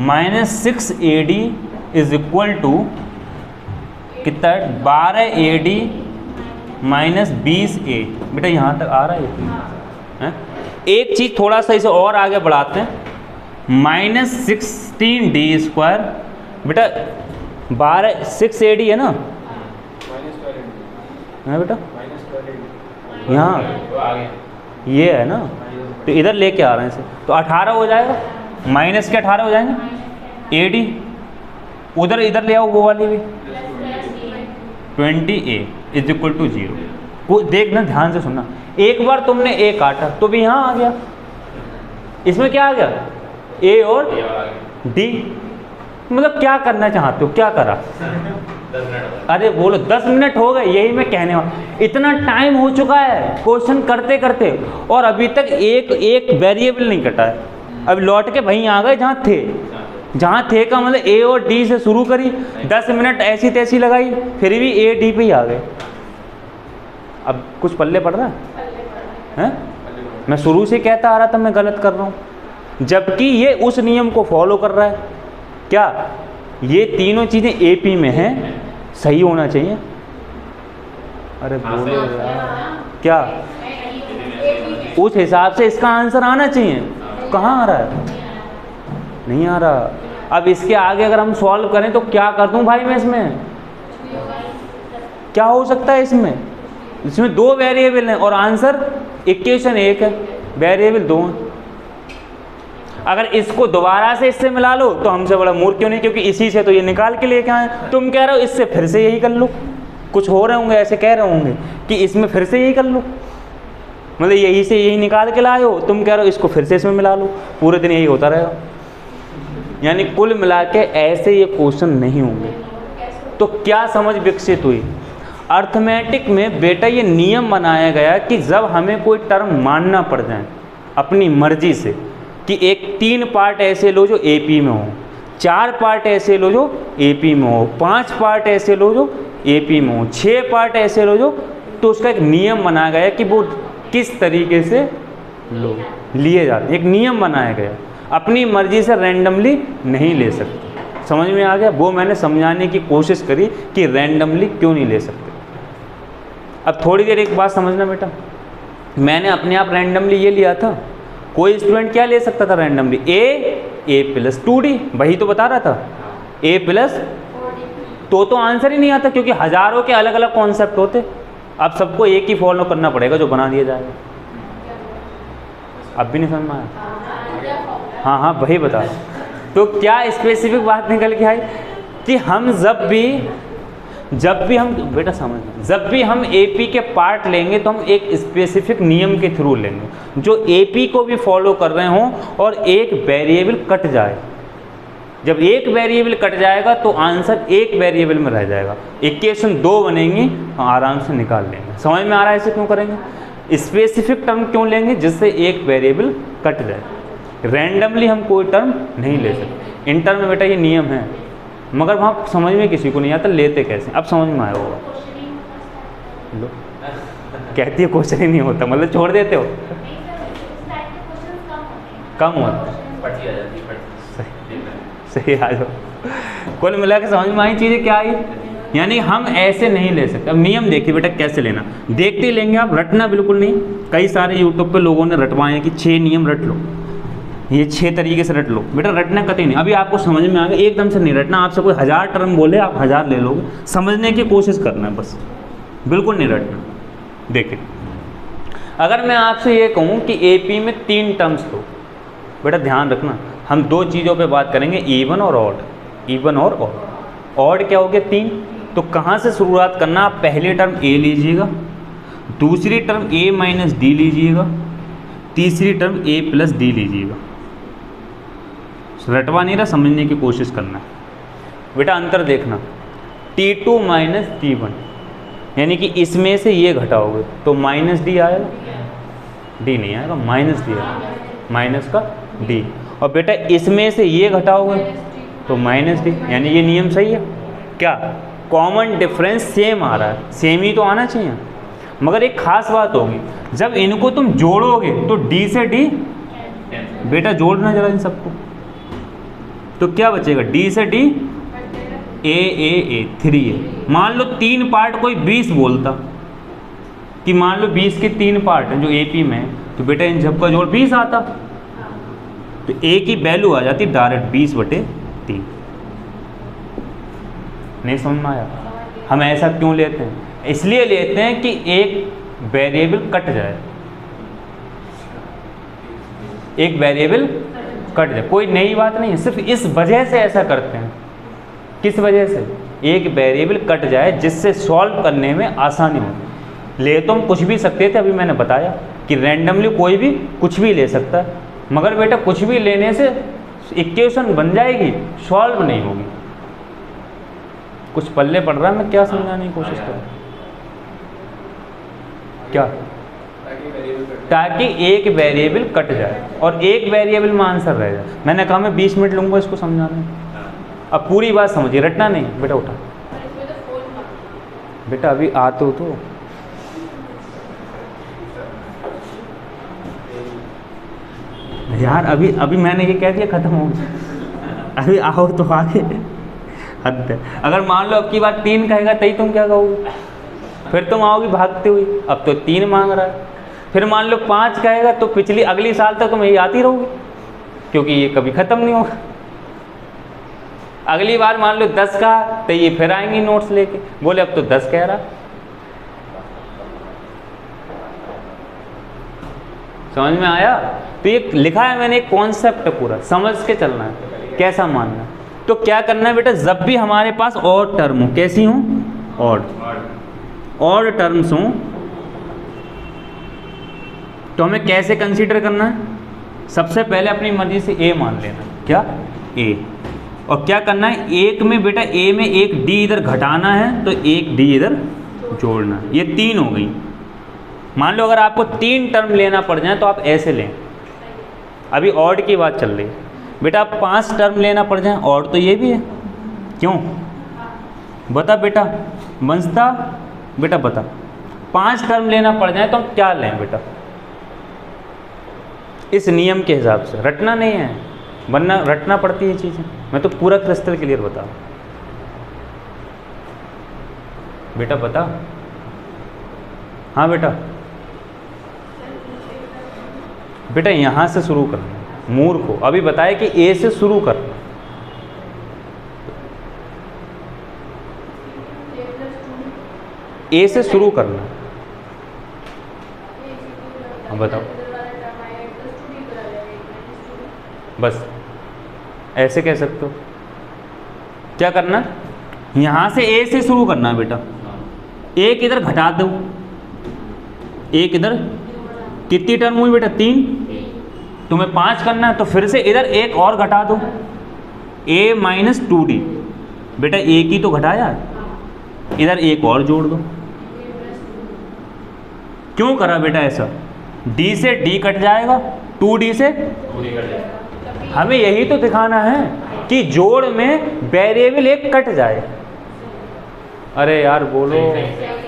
minus 6AD is equal to कितना है, 12AD माइनस 20A। बेटा यहाँ तक आ रहा है? एक चीज़ थोड़ा सा इसे और आगे बढ़ाते हैं, माइनस 16D², बेटा 6AD है ना, है बेटा, यहाँ तो आ गया। ये है ना, तो इधर लेके आ रहे हैं इसे, तो 18 हो जाएगा, माइनस के 18 हो जाएंगे। AD उधर इधर ले आओ वो वाली भी, 20A इज इक्वल टू 0। वो देखना, ध्यान से सुनना, एक बार तुमने A काटा तो भी यहाँ आ गया, इसमें क्या आ गया, A और ये आ गया। D। मतलब क्या करना चाहते हो, क्या करा? 10 मिनट। अरे बोलो 10 मिनट हो गए, यही मैं कहने वाला, इतना टाइम हो चुका है क्वेश्चन करते करते और अभी तक एक वेरिएबल नहीं कटा है। अब लौट के वहीं आ गए जहाँ थे का मतलब A और D से शुरू करी, 10 मिनट ऐसी तैसी लगाई, फिर भी A D पे ही आ गए। अब कुछ पल्ले पड़ रहा है? मैं शुरू से कहता आ रहा था मैं गलत कर रहा हूँ, जबकि ये उस नियम को फॉलो कर रहा है। क्या ये तीनों चीज़ें AP में हैं, सही होना चाहिए। अरे बोलो यार, क्या उस हिसाब से इसका आंसर आना चाहिए, कहाँ आ रहा है? नहीं आ रहा। अब इसके आगे अगर हम सॉल्व करें तो क्या कर दूं भाई मैं इसमें? क्या हो सकता है इसमें? इसमें 2 वेरिएबल हैं और आंसर इक्वेशन 1 है, वेरिएबल 2 हैं। अगर इसको दोबारा से इससे मिला लो तो हमसे बड़ा मूर्ख क्यों नहीं, क्योंकि इसी से तो ये निकाल के लेके आए। तुम कह रहे हो इससे फिर से यही कर लो, कुछ हो रहे होंगे ऐसे कह रहे होंगे कि इसमें फिर से यही कर लो, मतलब यही से यही निकाल के लाए हो, तुम कह रहे हो इसको फिर से इसमें मिला लो, पूरे दिन यही होता रहेगा। यानी कुल मिला के ऐसे ये क्वेश्चन नहीं होंगे। तो क्या समझ विकसित हुई? अर्थमेटिक में बेटा ये नियम बनाया गया कि जब हमें कोई टर्म मानना पड़ जाए अपनी मर्जी से, कि एक 3 पार्ट ऐसे लो जो AP में हो, 4 पार्ट ऐसे लो जो AP में हो, 5 पार्ट ऐसे लो जो AP में हो, 6 पार्ट ऐसे लो जो, तो उसका एक नियम बनाया गया कि वो किस तरीके से लिए जाते, एक नियम बनाया गया। अपनी मर्जी से रैंडमली नहीं ले सकते। समझ में आ गया? वो मैंने समझाने की कोशिश करी कि रैंडमली क्यों नहीं ले सकते। अब थोड़ी देर एक बात समझना बेटा, मैंने अपने आप रैंडमली ये लिया था, कोई स्टूडेंट क्या ले सकता था रैंडमली? A प्लस 2D, वही तो बता रहा था, A प्लस, तो आंसर ही नहीं आता, क्योंकि हज़ारों के अलग अलग कॉन्सेप्ट होते। अब सबको एक ही फॉलो करना पड़ेगा जो बना दिया जाएगा। अब भी नहीं समझ में आया? हाँ वही बता। तो क्या स्पेसिफिक बात निकल के आई कि हम जब भी हम बेटा समझ, जब भी हम AP के पार्ट लेंगे तो हम एक स्पेसिफिक नियम के थ्रू लेंगे जो AP को भी फॉलो कर रहे हों और एक वेरिएबल कट जाए। जब एक वेरिएबल कट जाएगा तो आंसर एक वेरिएबल में रह जाएगा, इक्वेशन 2 बनेंगी, आराम से निकाल लेंगे। समझ में आ रहा है ऐसे क्यों करेंगे? स्पेसिफिक टर्म क्यों लेंगे? जिससे एक वेरिएबल कट जाए। रैंडमली हम कोई टर्म नहीं ले सकते। इंटर में बेटा ये नियम है, मगर वहाँ समझ में किसी को नहीं आता लेते कैसे। अब समझ में आया होगा। लो कहती है क्वेश्चन ही नहीं होता, मतलब छोड़ देते हो, कम होता। पट्टी आ जाती है, पट्टी। सही आ जाओ। कुल मिला के समझ में आई चीज़ें क्या आई? यानी हम ऐसे नहीं ले सकते। अब नियम देखिए बेटा कैसे लेना, देखते ही लेंगे आप, रटना बिल्कुल नहीं। कई सारे यूट्यूब पे लोगों ने रटवाए हैं कि 6 नियम रट लो, ये 6 तरीके से रट लो। बेटा रटना कतई नहीं। अभी आपको समझ में आ गया, एकदम से नहीं रटना। आपसे कोई 1000 टर्म बोले आप 1000 ले लोगे, समझने की कोशिश करना है बस, बिल्कुल नहीं रटना। देखिए अगर मैं आपसे ये कहूँ कि AP में 3 टर्म्स लो, बेटा ध्यान रखना हम 2 चीज़ों पे बात करेंगे, इवन और ऑड। इवन और ऑड। ऑड क्या हो गया? 3। तो कहाँ से शुरुआत करना? आप पहली टर्म A लीजिएगा, दूसरी टर्म A माइनस D लीजिएगा, तीसरी टर्म A प्लस D लीजिएगा। रटवा नहीं रहा, समझने की कोशिश करना है। बेटा अंतर देखना, T2 माइनस T1, यानी कि इसमें से ये घटाओगे तो माइनस D आएगा, D नहीं आएगा, माइनस D आएगा, माइनस का D। और बेटा इसमें से ये घटाओगे तो माइनस D, यानी ये नियम सही है। क्या कॉमन डिफरेंस सेम आ रहा है? सेम ही तो आना चाहिए, मगर एक खास बात होगी, जब इनको तुम जोड़ोगे तो D से D, बेटा जोड़ना जरा इन सबको, तो क्या बचेगा? D से D A 3 है। मान लो 3 पार्ट कोई 20 बोलता, कि मान लो 20 के 3 पार्ट हैं जो AP में है, तो बेटा इन सबका जोड़ 20 आता, तो A की वैल्यू आ जाती डायरेक्ट 20/3। नहीं समझ में आया? हम ऐसा क्यों लेते हैं? इसलिए लेते हैं कि एक वेरिएबल कट जाए, एक वेरिएबल कट जाए, कोई नई बात नहीं है, सिर्फ इस वजह से ऐसा करते हैं। किस वजह से? एक वेरिएबल कट जाए जिससे सॉल्व करने में आसानी हो। ले तो हम कुछ भी सकते थे, अभी मैंने बताया कि रैंडमली कोई भी कुछ भी ले सकता है, मगर बेटा कुछ भी लेने से इक्वेशन बन जाएगी, सॉल्व नहीं होगी। कुछ पल्ले पड़ रहा है, मैं क्या समझाने की कोशिश कर रहा हूँ? क्या? ताकि एक वेरिएबल कट जाए और एक वेरिएबल में आंसर रह जाए। मैंने कहा मैं 20 मिनट लूँगा इसको समझाने में। अब पूरी बात समझिए, रटना नहीं बेटा। उठा बेटा, अभी आते हो तो यार, अभी मैंने ये कह दिया खत्म हो गया, अभी आओ तो आगे। हद है। अगर मान लो अब की बात 3 कहेगा तभी तुम क्या कहोगे? फिर तुम आओगी भागते हुए, अब तो 3 मांग रहा है। फिर मान लो 5 कहेगा तो पिछली अगली साल तक तुम यही आती रहोगी, क्योंकि ये कभी ख़त्म नहीं होगा। अगली बार मान लो 10 का तो ये फिर आएंगी नोट्स लेके, बोले अब तो 10 कह रहा। समझ में आया? तो ये लिखा है मैंने, एक कॉन्सेप्ट पूरा समझ के चलना है, कैसा मानना है। तो क्या करना है बेटा, जब भी हमारे पास ऑड टर्म हो, कैसी हो? ऑड टर्म्स हो, तो हमें कैसे कंसीडर करना है? सबसे पहले अपनी मर्जी से ए मान लेना। क्या? ए। और क्या करना है, एक में बेटा ए में एक डी इधर घटाना है तो एक डी इधर जोड़ना। ये 3 हो गई। मान लो अगर आपको 3 टर्म लेना पड़ जाए तो आप ऐसे लें। अभी ऑड की बात चल रही है बेटा, आप 5 टर्म लेना पड़ जाए, ऑड तो ये भी है, क्यों? बता बेटा, बंसता बेटा बता, 5 टर्म लेना पड़ जाए तो हम क्या लें बेटा? इस नियम के हिसाब से रटना नहीं है, वरना रटना पड़ती है चीज़ें। मैं तो पूरा क्रिस्टल क्लियर बता रहा हूँ बेटा, बता। हाँ बेटा, बेटा यहाँ से शुरू करना, मूर्ख को अभी बताया कि ए से शुरू करना। ए से शुरू करना। हाँ बताओ, बस ऐसे कह सकते हो। क्या करना, यहाँ से ए से शुरू करना है बेटा। एक इधर घटा दो, एक इधर, कितनी टर्म हुई बेटा? 3। तुम्हें 5 करना है तो फिर से इधर एक और घटा दो, a माइनस 2d। बेटा a की तो घटाया, इधर एक और जोड़ दो। क्यों करा बेटा ऐसा? d से d कट जाएगा, 2d से हमें यही तो दिखाना है कि जोड़ में वेरिएबल एक कट जाए। अरे यार बोलो,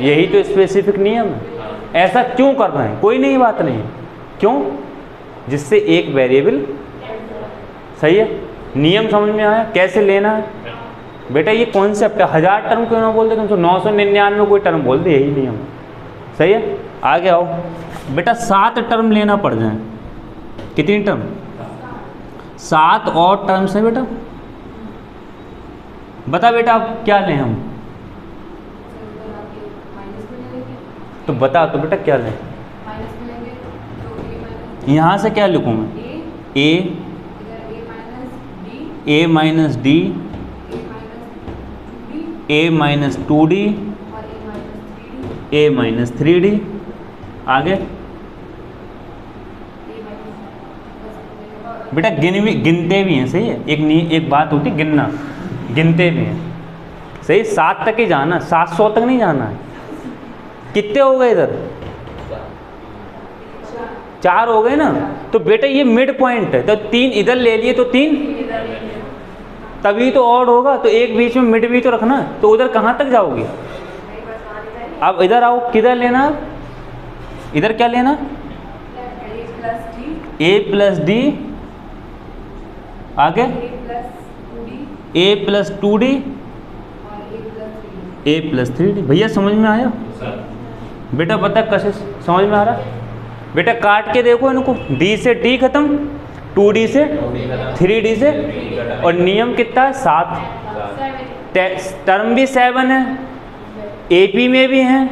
यही तो स्पेसिफिक नियम है। ऐसा क्यों कर रहे हैं? कोई नई बात नहीं है। क्यों? जिससे एक वेरिएबल, सही है। नियम समझ में आया कैसे लेना है बेटा? ये कॉन्सेप्ट है। 1000 टर्म क्यों ना बोल दे तुम, तो 999 कोई टर्म बोल दे, यही नियम है। सही है। आगे आओ बेटा, 7 टर्म लेना पड़ जाए। कितनी टर्म? 7 और टर्म्स है बेटा। बता बेटा अब क्या लें हम? तो बता तो बेटा क्या लें? यहाँ से क्या लिखूँ मैं? ए माइनस डी, ए माइनस 2d, ए माइनस 3d। आगे बेटा गिनते भी हैं, सही है। एक बात होती गिनना, गिनते भी हैं, सही। 7 तक ही जाना, 700 तक नहीं जाना है। कितने हो गए इधर? 4 हो गए ना। तो बेटा ये मिड पॉइंट है, तो 3 इधर ले लिए तो 3, तभी तो ऑड होगा। तो एक बीच में मिड भी तो रखना। तो उधर कहाँ तक जाओगे? अब इधर आओ, किधर लेना? इधर क्या लेना? a प्लस डी, आगे a plus 2d, a plus 3d। भैया समझ में आया बेटा? बता कैसे समझ में आ रहा? बेटा काट के देखो इनको, d से d खत्म, 2d से 3d से, और नियम कितना है? 7। टर्म भी 7 है, AP में भी हैं,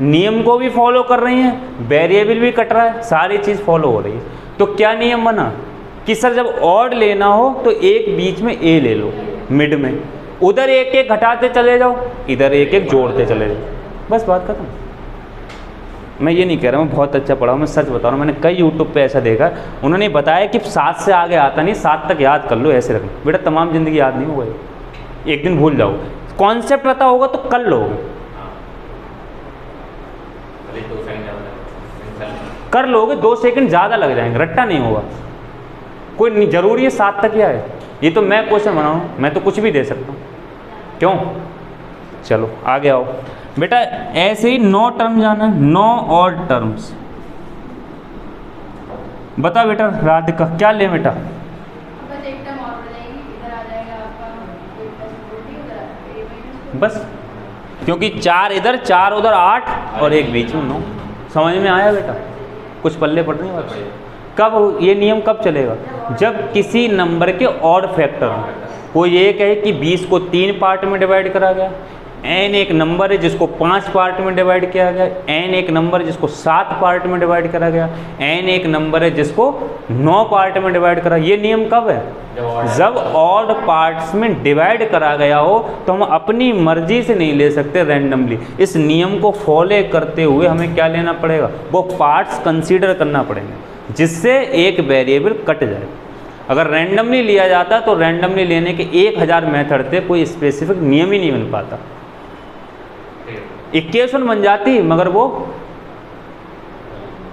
नियम को भी फॉलो कर रही हैं, वेरिएबल भी कट रहा है, सारी चीज़ फॉलो हो रही है। तो क्या नियम बना कि सर जब ऑड लेना हो तो एक बीच में ए ले लो, मिड में, उधर एक एक घटाते चले जाओ, इधर एक एक जोड़ते चले जाओ, बस बात खत्म। मैं ये नहीं कह रहा हूँ बहुत अच्छा पढ़ा हूँ, मैं सच बता रहा हूँ, मैंने कई यूट्यूब पे ऐसा देखा, उन्होंने बताया कि 7 से आगे आता नहीं, 7 तक याद कर लो, ऐसे रखना। बेटा तमाम ज़िंदगी याद नहीं होगा, एक दिन भूल जाओ। कॉन्सेप्ट पता होगा तो कर लोगे, कर लोगे, 2 सेकंड ज़्यादा लग जाएंगे, रट्टा नहीं होगा। कोई नहीं जरूरी है 7 तक ही आए, ये तो मैं क्वेश्चन बनाऊँ, मैं तो कुछ भी दे सकता हूँ, क्यों? चलो आगे आओ बेटा। ऐसे ही 9 टर्म जाना है, 9 और टर्म्स। बता बेटा राधिका क्या ले बेटा? बस एक टर्म और बनेगी, इधर आ जाएगा आपका a + 4t, उधर a - बस, क्योंकि 4 इधर 4 उधर 8 और एक बीच में 9। समझ में आया बेटा? कुछ पल्ले पड़ रही बात? कब ये नियम कब चलेगा? जब किसी नंबर के ऑड फैक्टर हो। कोई ये कहे कि 20 को 3 पार्ट में डिवाइड करा गया, n एक नंबर है जिसको 5 पार्ट में डिवाइड किया गया, n एक नंबर है जिसको 7 पार्ट में डिवाइड करा गया, n एक नंबर है जिसको 9 पार्ट में डिवाइड करा। ये नियम कब है? जब ऑड पार्ट्स में डिवाइड करा गया हो, तो हम अपनी मर्जी से नहीं ले सकते रैंडमली। इस नियम को फॉलो करते हुए हमें क्या लेना पड़ेगा? वो पार्ट्स कंसीडर करना पड़ेंगे जिससे एक वेरिएबल कट जाए। अगर रैंडमली लिया जाता तो रैंडमली लेने के 1000 मेथड थे, कोई स्पेसिफिक नियम ही नहीं बन पाता। इक्वेशन बन जाती मगर वो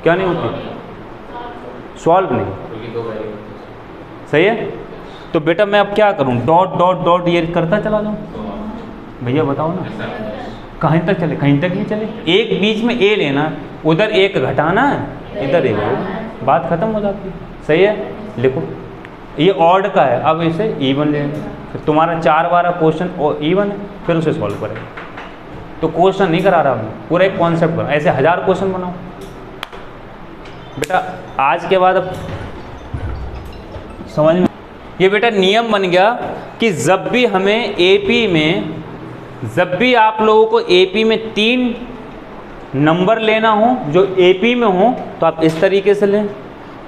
क्या नहीं होती, सॉल्व नहीं। सही है? तो बेटा मैं अब क्या करूं? डॉट डॉट डॉट ये करता चला जाऊं? भैया बताओ ना, कहीं तक चले? कहीं तक नहीं चले। एक बीच में ए लेना, उधर एक घटाना है, इधर एक, बात खत्म हो जाती है। सही है? लिखो ये ऑड का है, अब इसे इवन लेना, फिर तुम्हारा 4 बार क्वेश्चन इवन है, फिर उसे सॉल्व करेगा। तो क्वेश्चन नहीं करा रहा मैं, पूरा एक कॉन्सेप्ट बनाओ, ऐसे 1000 क्वेश्चन बनाओ बेटा। आज के बाद अब समझ में ये बेटा नियम बन गया कि जब भी हमें एपी में, जब भी आप लोगों को एपी में 3 नंबर लेना हो जो एपी में हो तो आप इस तरीके से लें,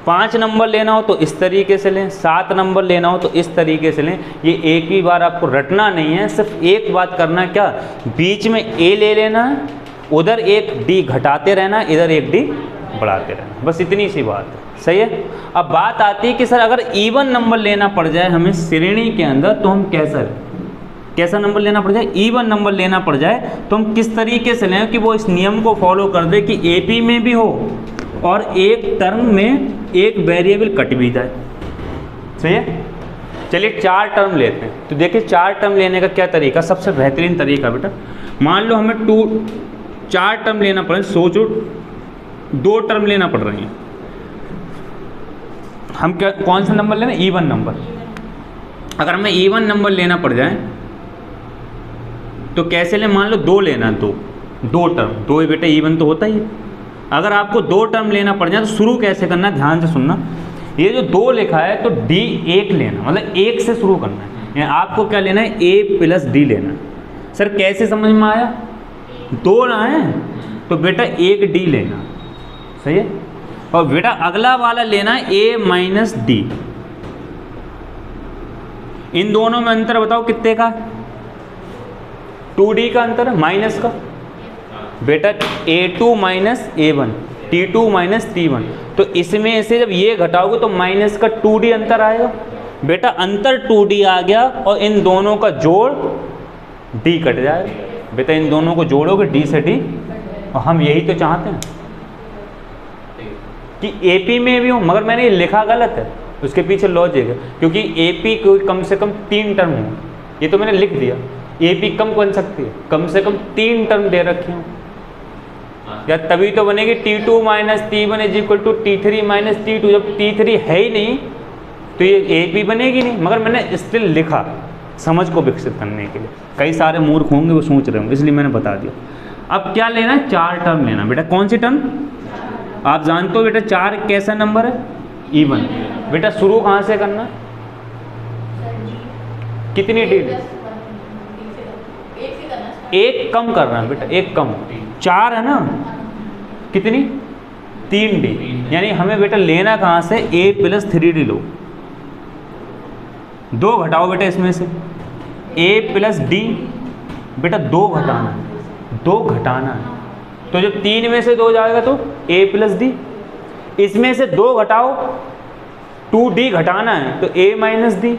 5 नंबर लेना हो तो इस तरीके से लें, 7 नंबर लेना हो तो इस तरीके से लें। ये एक ही बार आपको रटना नहीं है, सिर्फ एक बात करना है, क्या? बीच में ए ले लेना है, उधर एक डी घटाते रहना, इधर एक डी बढ़ाते रहना, बस इतनी सी बात है। सही है? अब बात आती है कि सर अगर इवन नंबर लेना पड़ जाए हमें श्रेणी के अंदर तो हम कैसा नंबर लेना पड़ जाए? इवन नंबर लेना पड़ जाए तो हम किस तरीके से लें कि वो इस नियम को फॉलो कर दे कि एपी में भी हो और एक टर्म में एक वेरिएबल कट भी जाए। सही है? चलिए 4 टर्म लेते हैं। तो देखिए 4 टर्म लेने का क्या तरीका, सबसे बेहतरीन तरीका बेटा, मान लो हमें 4 टर्म लेना पड़े, सोचो 2 टर्म लेना पड़ रही हैं, हम क्या कौन सा नंबर लेना? Even number. अगर हमें इवन नंबर लेना पड़ जाए तो कैसे लें? मान लो 2 लेना, 2 टर्म, 2 ही बेटा इवन तो होता ही है। अगर आपको 2 टर्म लेना पड़ जाए तो शुरू कैसे करना, ध्यान से सुनना। ये जो 2 लिखा है तो डी 1 लेना, मतलब 1 से शुरू करना है, यानी आपको क्या लेना है? a + d लेना है। सर कैसे समझ में आया? 2 ना है तो बेटा 1 d लेना। सही है? और बेटा अगला वाला लेना है a - d। इन दोनों में अंतर बताओ कितने का? 2d का अंतर है, माइनस का। बेटा a2 - a1, t2 - t1, तो इसमें से जब ये घटाओगे तो माइनस का 2d अंतर आएगा। बेटा अंतर 2d आ गया और इन दोनों का जोड़ d कट जाएगा। बेटा इन दोनों को जोड़ोगे d से d, और हम यही तो चाहते हैं कि AP में भी हो, मगर मैंने ये लिखा गलत है, उसके पीछे लॉजिक है, क्योंकि AP को कम से कम 3 टर्म हो, ये तो मैंने लिख दिया। AP कम बन सकती है, कम से कम 3 टर्म दे रखी हूँ, या तभी तो बनेगी T2 - T1 = T3 - T2। जब T3 है ही नहीं तो ये AP बनेगी नहीं, मगर मैंने स्टिल लिखा समझ को विकसित करने के लिए। कई सारे मूर्ख होंगे वो सोच रहे होंगे, इसलिए मैंने बता दिया। अब क्या लेना है? 4 टर्म लेना। बेटा कौन सी टर्म? आप जानते हो बेटा 4 कैसा नंबर है? इवन। बेटा शुरू कहाँ से करना? कितनी डी? एक कम कर रहा है बेटा, एक कम, 4 है ना, कितनी 3D, यानी हमें बेटा लेना कहाँ से, a प्लस 3D लो, 2 घटाओ बेटा इसमें से, a प्लस d, बेटा 2 घटाना है, 2 घटाना है, तो जब 3 में से 2 जाएगा तो a प्लस d, इसमें से 2 घटाओ, 2d घटाना है तो a माइनस d,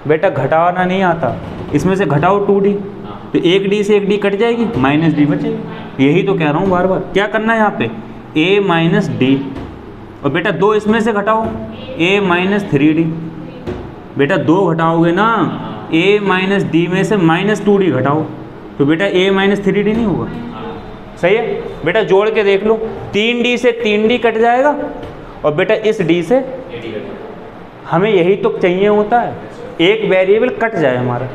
बेटा घटाना नहीं आता, इसमें से घटाओ 2d, तो 1d से 1d कट जाएगी, माइनस d बचेगी। यही तो कह रहा हूँ बार बार, क्या करना है यहाँ पे, a माइनस d, और बेटा 2 इसमें से घटाओ, a माइनस 3d, बेटा 2 घटाओगे ना, a माइनस d में से माइनस 2d घटाओ, तो बेटा a माइनस 3d नहीं होगा, सही है बेटा, जोड़ के देख लो, 3d से 3d कट जाएगा, और बेटा इस d से हमें यही तो चाहिए होता है, एक वेरिएबल कट जाए हमारा।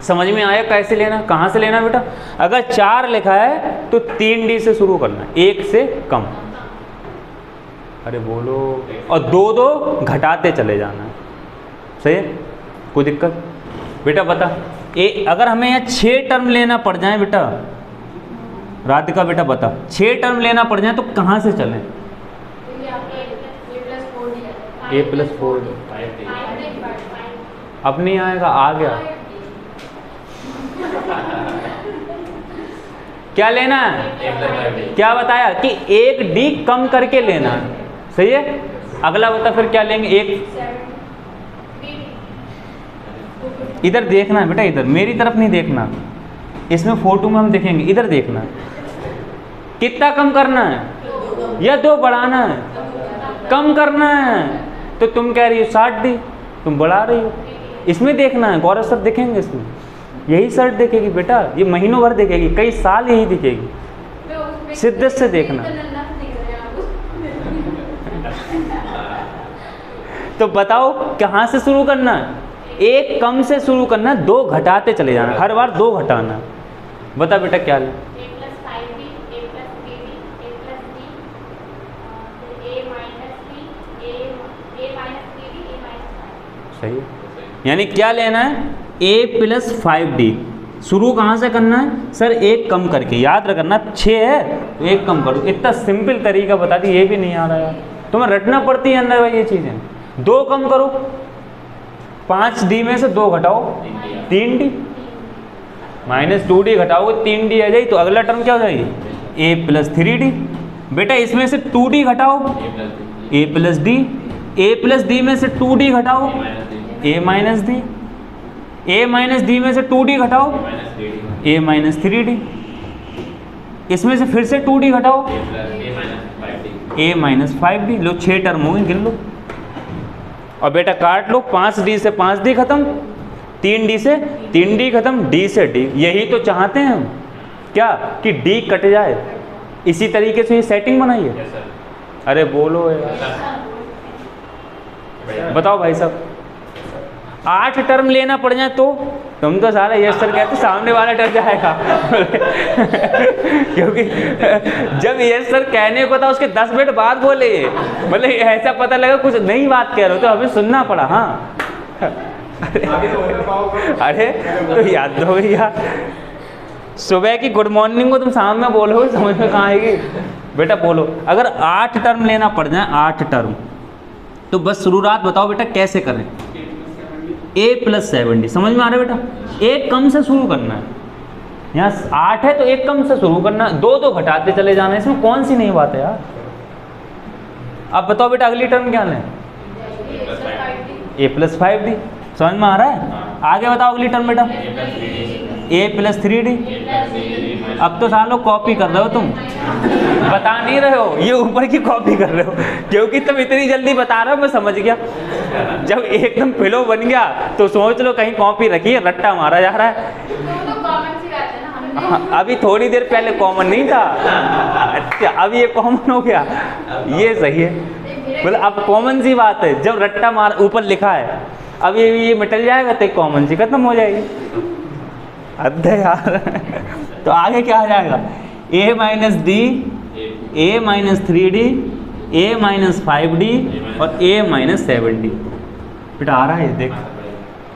समझ में आया कैसे लेना, कहाँ से लेना बेटा, अगर 4 लिखा है तो 3d से शुरू करना है, 1 से कम, अरे बोलो, और 2 घटाते चले जाना है, सही है, कोई दिक्कत बेटा बता, अगर हमें यहाँ 6 टर्म लेना पड़ जाए बेटा, राधिका बेटा बता, 6 टर्म लेना पड़ जाए तो कहाँ से चलें, a प्लस 4, अब नहीं आएगा, आ गया, क्या लेना है, क्या बताया कि 1d कम करके लेना है, सही है, अगला बता फिर क्या लेंगे, इधर देखना है बेटा, इधर मेरी तरफ नहीं देखना, इसमें फोटो में हम देखेंगे, इधर देखना है, कितना कम करना है या 2 बढ़ाना है, कम करना है, तो तुम कह रही हो 60d, तुम बढ़ा रही हो, इसमें देखना है, गौरव सर देखेंगे इसमें, यही शर्ट देखेगी बेटा, ये महीनों भर देखेगी, कई साल यही दिखेगी, शिद्दत से देखना। तो बताओ कहाँ से शुरू करना है, 1 कम से शुरू करना है, 2 घटाते चले जाना, हर बार 2 घटाना है, बता बेटा क्या ले, सही है, यानी क्या लेना है, a प्लस 5d, शुरू कहाँ से करना है सर, 1 कम करके, याद रखना 6 है तो 1 कम करो, इतना सिंपल तरीका बता दी, ये भी नहीं आ रहा है, तुम्हें रटना पड़ती है अंदर भाई ये चीज़ें, 2 कम करो, 5d में से 2 घटाओ, 3d, माइनस 2d घटाओगे 3d आ जाएगी, तो अगला टर्म क्या हो जाएगी, a प्लस 3d, बेटा इसमें से 2d घटाओ, a plus d, a plus d में से 2d घटाओ, a minus d, a minus d में से 2d घटाओ, a माइनस 3d, इसमें से फिर से 2d घटाओ, a minus 5d, low 6 term होंगे, गिन लो, और बेटा काट लो, 5d से 5d खत्म, 3d से 3d खत्म, d से d, यही तो चाहते हैं हम, क्या कि d कट जाए, इसी तरीके से ये सेटिंग बनाइए, अरे बोलो यार, बताओ भाई साहब, 8 टर्म लेना पड़ जाए तो तुम तो सारा यस सर कहते सामने वाला डर जाएगा क्योंकि जब यस सर कहने को था उसके 10 मिनट बाद बोले, मतलब ऐसा पता लगा कुछ नई बात कह रहे हो तो हमें सुनना पड़ा, हाँ अरे तो याद दो भैया, सुबह की गुड मॉर्निंग को तुम शाम में बोलोगे, समझ में कहाँ आएगी बेटा, बोलो अगर 8 टर्म लेना पड़ जाए, 8 टर्म, तो बस शुरुआत बताओ बेटा कैसे करें, a प्लस 7d, समझ में आ रहा है बेटा, 1 कम से शुरू करना है, यहाँ 8 है तो 1 कम से शुरू करना है, 2 घटाते चले जाना है, इसमें कौन सी नई बात है यार। अब बताओ बेटा अगली टर्म क्या लें, a प्लस 5d, समझ में आ रहा है, आगे बताओ अगली टर्म बेटा, a प्लस 3d, अब तो सालों कॉपी कर रहे हो तुम, बता नहीं रहे हो, ये ऊपर की कॉपी कर रहे हो, क्योंकि तुम इतनी जल्दी बता रहे हो, मैं समझ गया, जब एकदम फ्लो बन गया तो सोच लो कहीं कॉपी रखी है, रट्टा मारा जा रहा है, अभी थोड़ी देर पहले कॉमन नहीं था, अच्छा अब ये कॉमन हो गया, ये सही है, मतलब अब कॉमन सी बात है, जब रट्टा मार ऊपर लिखा है, अब ये मिटल जाएगा तो कॉमन सी खत्म हो जाएगी, अद्भुत यार तो आगे क्या आ जाएगा, a minus d, a minus 3d, a minus 5d और a माइनस 7d, बेटा आ रहा है देख,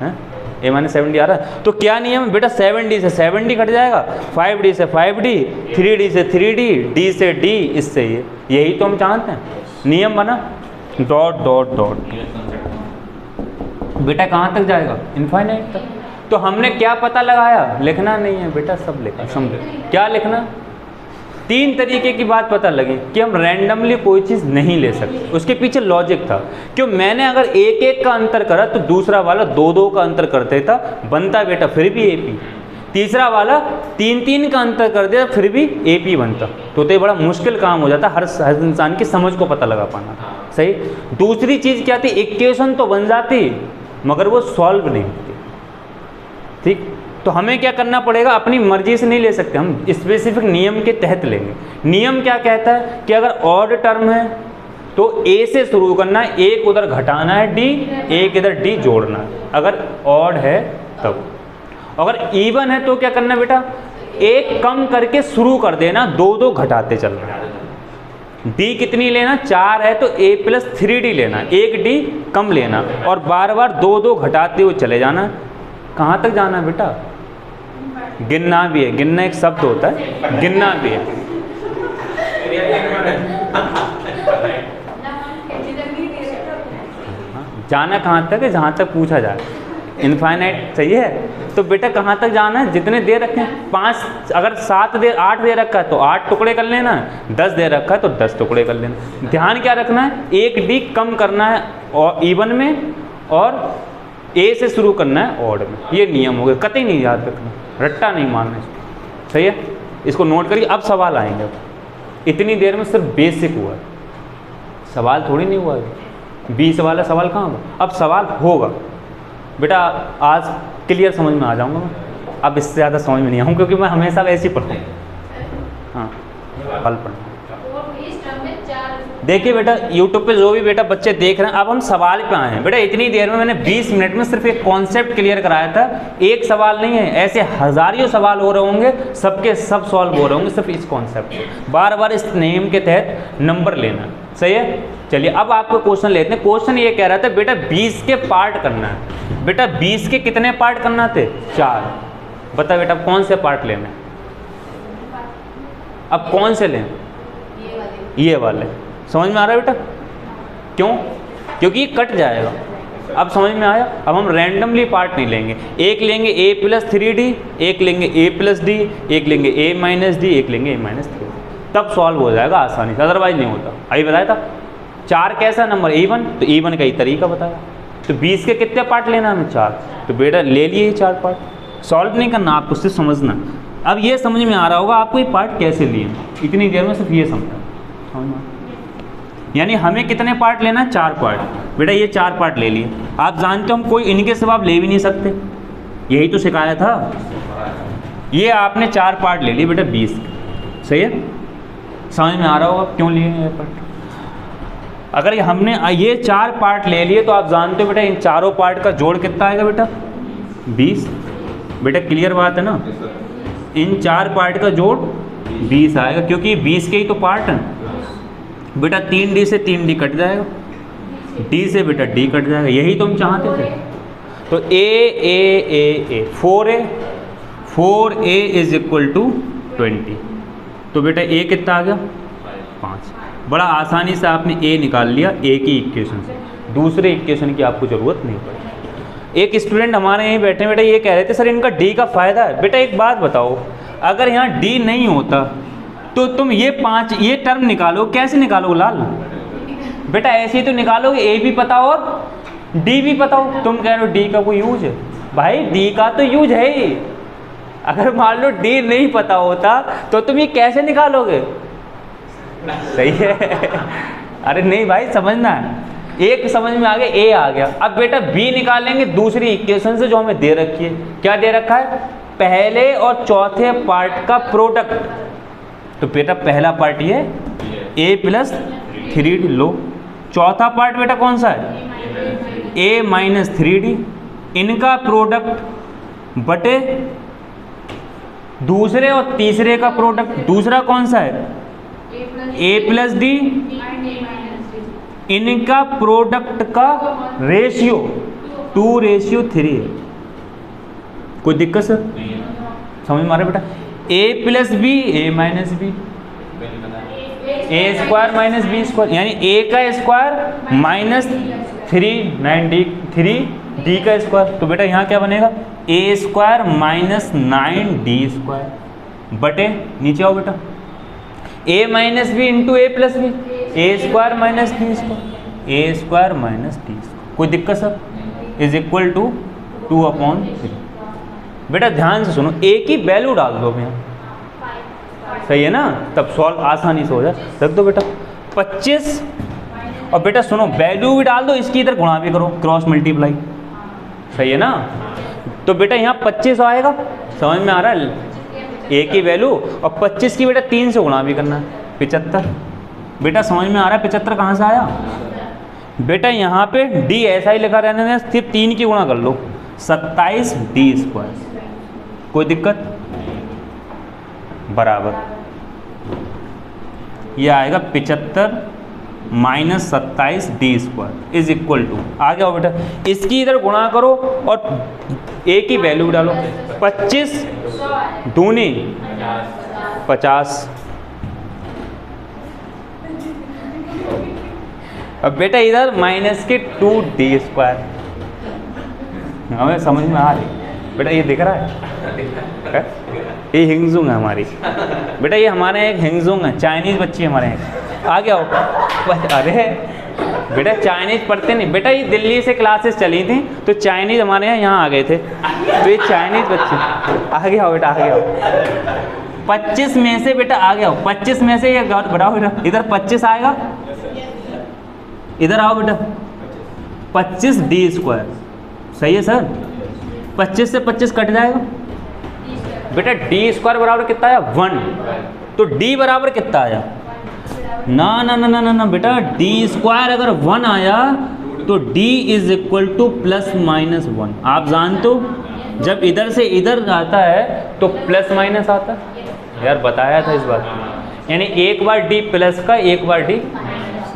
हैं a माइनस 7d आ रहा है। तो क्या नियम है बेटा, 7d से 7d कट जाएगा, 5d से 5d, 3d से 3d, d से d, इससे ये, यही तो हम चाहते हैं। नियम बना, डॉट डॉट डॉट, बेटा कहाँ तक जाएगा, इनफाइनाइट तक। तो हमने क्या पता लगाया, लिखना नहीं है बेटा, सब लिखा, समझे क्या लिखना। 3 तरीके की बात पता लगी कि हम रैंडमली कोई चीज़ नहीं ले सकते, उसके पीछे लॉजिक था। क्यों, मैंने अगर 1-1 का अंतर करा तो दूसरा वाला 2-2 का अंतर कर देता, बनता बेटा फिर भी AP। तीसरा वाला 3-3 का अंतर कर दिया फिर भी AP बनता। तो ये बड़ा मुश्किल काम हो जाता हर इंसान की समझ को पता लगा पाना, सही। दूसरी चीज़ क्या थी, इक्वेशन तो बन जाती मगर वो सॉल्व नहीं होती, ठीक। तो हमें क्या करना पड़ेगा, अपनी मर्जी से नहीं ले सकते, हम स्पेसिफिक नियम के तहत लेंगे। नियम क्या कहता है कि अगर ऑड टर्म है तो A से शुरू करना है, एक उधर घटाना है D, एक इधर D जोड़ना है, अगर ऑड है तब। अगर इवन है तो क्या करना है बेटा, एक कम करके शुरू कर देना, 2-2 घटाते चलना। D कितनी लेना, 4 है तो A प्लस 3D लेना, एक D कम लेना और बार बार 2-2 घटाते हुए चले जाना। कहाँ तक जाना है बेटा, गिनना भी है, गिनना एक शब्द होता है, गिनना भी है। जाना कहाँ तक है, जहाँ तक पूछा जाए, इनफाइनाइट, सही है। तो बेटा कहाँ तक जाना है, जितने दे रखे हैं 5, अगर 8 दे रखा है तो 8 टुकड़े कर लेना है, 10 दे रखा है तो 10 टुकड़े कर लेना। ध्यान क्या रखना है, एक D कम करना है और इवन में, और A से शुरू करना है ऑड में। ये नियम हो गए, कतई नहीं याद रखना, रट्टा नहीं मारना इसको, सही है। इसको नोट करिए। अब सवाल आएंगे, इतनी देर में सिर्फ बेसिक हुआ है, सवाल थोड़ी नहीं हुआ है, 20 वाला सवाल कहाँ होगा, अब सवाल होगा बेटा। आज क्लियर समझ में आ जाऊंगा मैं, अब इससे ज़्यादा समझ में नहीं आऊँ, क्योंकि मैं हमेशा वैसे ही पढ़ता हूँ। हाँ, कल पढ़ना। देखिए बेटा, यूट्यूब पे जो भी बेटा बच्चे देख रहे हैं, अब हम सवाल पे आए हैं बेटा। इतनी देर में मैंने 20 मिनट में सिर्फ एक कॉन्सेप्ट क्लियर कराया था, एक सवाल नहीं है, ऐसे हजारों सवाल हो रहे होंगे, सबके सब सॉल्व हो रहे होंगे सिर्फ इस कॉन्सेप्ट। बार बार इस नियम के तहत नंबर लेना, सही है। चलिए अब आपको क्वेश्चन लेते हैं। क्वेश्चन ये कह रहा था बेटा 20 के पार्ट करना है। बेटा 20 के कितने पार्ट करना थे, 4। बता बेटा कौन से पार्ट लेने, अब कौन से लें, ये वाले। समझ में आ रहा है बेटा, क्यों, क्योंकि ये कट जाएगा। अब समझ में आया। अब हम रैंडमली पार्ट नहीं लेंगे, एक लेंगे A प्लस 3D, एक लेंगे A प्लस D, एक लेंगे A माइनस D, एक लेंगे A माइनस 3D, तब सॉल्व हो जाएगा आसानी से, अदरवाइज नहीं होता। अभी बताया था 4 कैसा नंबर, इवन, तो इवन का ही तरीका बताया। तो 20 के कितने पार्ट लेना हमें, 4। तो बेटा ले लिए 4 पार्ट, सॉल्व नहीं करना आपको, सिर्फ समझना। अब ये समझ में आ रहा होगा आपको ये पार्ट कैसे लिए, इतनी देर में सिर्फ ये समझा। यानी हमें कितने पार्ट लेना है, 4 पार्ट। बेटा ये 4 पार्ट ले लिए। आप जानते हो हम कोई इनके सिवा ले भी नहीं सकते, यही तो सिखाया था। ये आपने 4 पार्ट ले लिए बेटा 20, सही है। समझ में आ रहा होगा क्यों लिए ये पार्ट। अगर हमने ये 4 पार्ट ले लिए तो आप जानते हो बेटा इन चारों पार्ट का जोड़ कितना आएगा बेटा, 20। बेटा क्लियर बात है ना, इन 4 पार्ट का जोड़ 20 आएगा, क्योंकि 20 के ही तो पार्ट हैं बेटा। 3D से 3D कट जाएगा, D से बेटा D कट जाएगा, यही तो हम चाहते थे। तो A 4A is equal to 20। तो बेटा A कितना आ गया, 5। बड़ा आसानी से आपने A निकाल लिया A की इक्वेशन से, दूसरे इक्वेशन की आपको ज़रूरत नहीं पड़ी। एक स्टूडेंट हमारे यहीं बैठे बेटा ये कह रहे थे सर इनका D का फ़ायदा है। बेटा एक बात बताओ, अगर यहाँ D नहीं होता तो तुम ये टर्म निकालो, कैसे निकालो लाल बेटा, ऐसे ही तो निकालोगे, A भी पता और D भी पता हो। तुम कह रहे हो D का कोई यूज है, भाई D का तो यूज है ही। अगर मान लो D नहीं पता होता तो तुम ये कैसे निकालोगे, सही है। अरे नहीं भाई समझना है, एक समझ में आ गया, A आ गया। अब बेटा B निकालेंगे दूसरी इक्वेशन से जो हमें दे रखी है। क्या दे रखा है, पहले और चौथे पार्ट का प्रोडक्ट। तो बेटा पहला पार्ट ये A प्लस 3D लो, चौथा पार्ट बेटा कौन सा है, A माइनस 3D, इनका प्रोडक्ट बटे दूसरे और तीसरे का प्रोडक्ट। दूसरा कौन सा है, A प्लस D, इनका प्रोडक्ट का रेशियो 2:3 है। कोई दिक्कत सर? नहीं है, समझ में आ रहा है बेटा? a plus B A minus B, A square minus B square, यानी a का स्क्वायर माइनस 3 डी का स्क्वायर। तो बेटा यहाँ क्या बनेगा? ए स्क्वायर माइनस 9d स्क्वायर बटे, नीचे आओ बेटा, a minus B into A plus B, A square minus D square, A square minus D square. कोई दिक्कत सर? Is equal to 2/3। बेटा ध्यान से सुनो, a की वैल्यू डाल दो अब यहाँ, सही है ना? तब सॉल्व आसानी से हो जाए। रख दो बेटा 25, और बेटा सुनो वैल्यू भी डाल दो, इसकी इधर गुणा भी करो, क्रॉस मल्टीप्लाई, सही है ना? तो बेटा यहाँ 25 आएगा, समझ में आ रहा है? a की वैल्यू और 25 की बेटा 3 से गुणा भी करना है, 75। बेटा समझ में आ रहा है 75 कहाँ से आया? बेटा यहाँ पे d ऐसा ही लिखा रहने दें, सिर्फ 3 की गुणा कर लो, 27d स्क्वायर। कोई दिक्कत? बराबर ये आएगा 75 minus 27d square is equal to, आ गया हो बेटा, इसकी इधर गुणा करो और a की वैल्यू डालो, 25 दूनी 50। अब बेटा इधर माइनस के 2d स्क्वायर, हमें समझ में आ रही बेटा? ये दिख रहा है? ये हिंगजुंग है हमारी बेटा, ये हमारे एक हिंगजुंग है, चाइनीज़ बच्ची हमारे यहाँ। आ गया हो? अरे बेटा चाइनीज़ पढ़ते नहीं बेटा, ये दिल्ली से क्लासेस चली थी तो चाइनीज़ हमारे यहाँ आ गए थे, तो ये चाइनीज़ बच्चे। आ गया हो बेटा, आ गया हो। 25 में से बेटा आ गया हो, 25 में से ये बढ़ाओ बेटा, इधर 25 आएगा, इधर आओ बेटा, 25d स्क्वायर, सही है सर? 25 से 25 कट जाएगा बेटा, d स्क्वायर बराबर कितना आया? 1। तो d बराबर कितना आया? ना ना ना ना ना ना बेटा, d स्क्वायर अगर 1 आया तो d is equal two plus minus 1। आप जानते हो जब इधर से इधर आता है तो प्लस माइनस आता है, यार बताया था इस बात। यानी एक बार d प्लस का, एक बार d।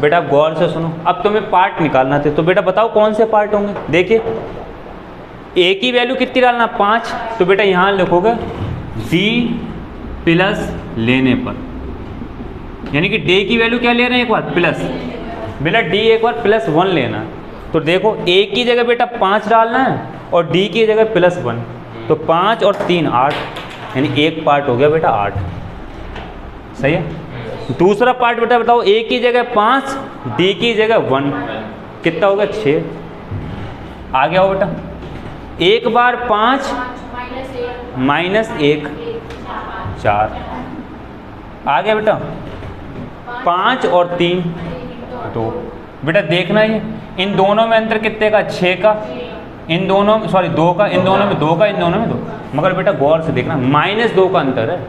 बेटा गौर से सुनो, अब तुम्हें पार्ट निकालना थे, तो बेटा बताओ कौन से पार्ट होंगे? देखिए a की वैल्यू कितनी डालना? 5। तो बेटा यहाँ लिखोगे d प्लस लेने पर, यानी कि d की वैल्यू क्या ले रहे हैं? एक बार प्लस, बेटा d एक बार प्लस 1 लेना है। तो देखो a की जगह बेटा 5 डालना है और d की जगह प्लस 1, तो 5 और 3 8, यानी एक पार्ट हो गया बेटा 8, सही है? दूसरा पार्ट बेटा बताओ, a की जगह 5, d की जगह 1, कितना हो गया? 6। आ गया हो बेटा, एक बार 5 माइनस 1 4, आ गया बेटा 5 और 3 2। बेटा देखना ही इन दोनों में अंतर कितने का? 6 का, इन दोनों में सॉरी 2 का, इन दोनों में 2 का, इन दोनों में 2। मगर बेटा गौर से देखना, -2 का अंतर है,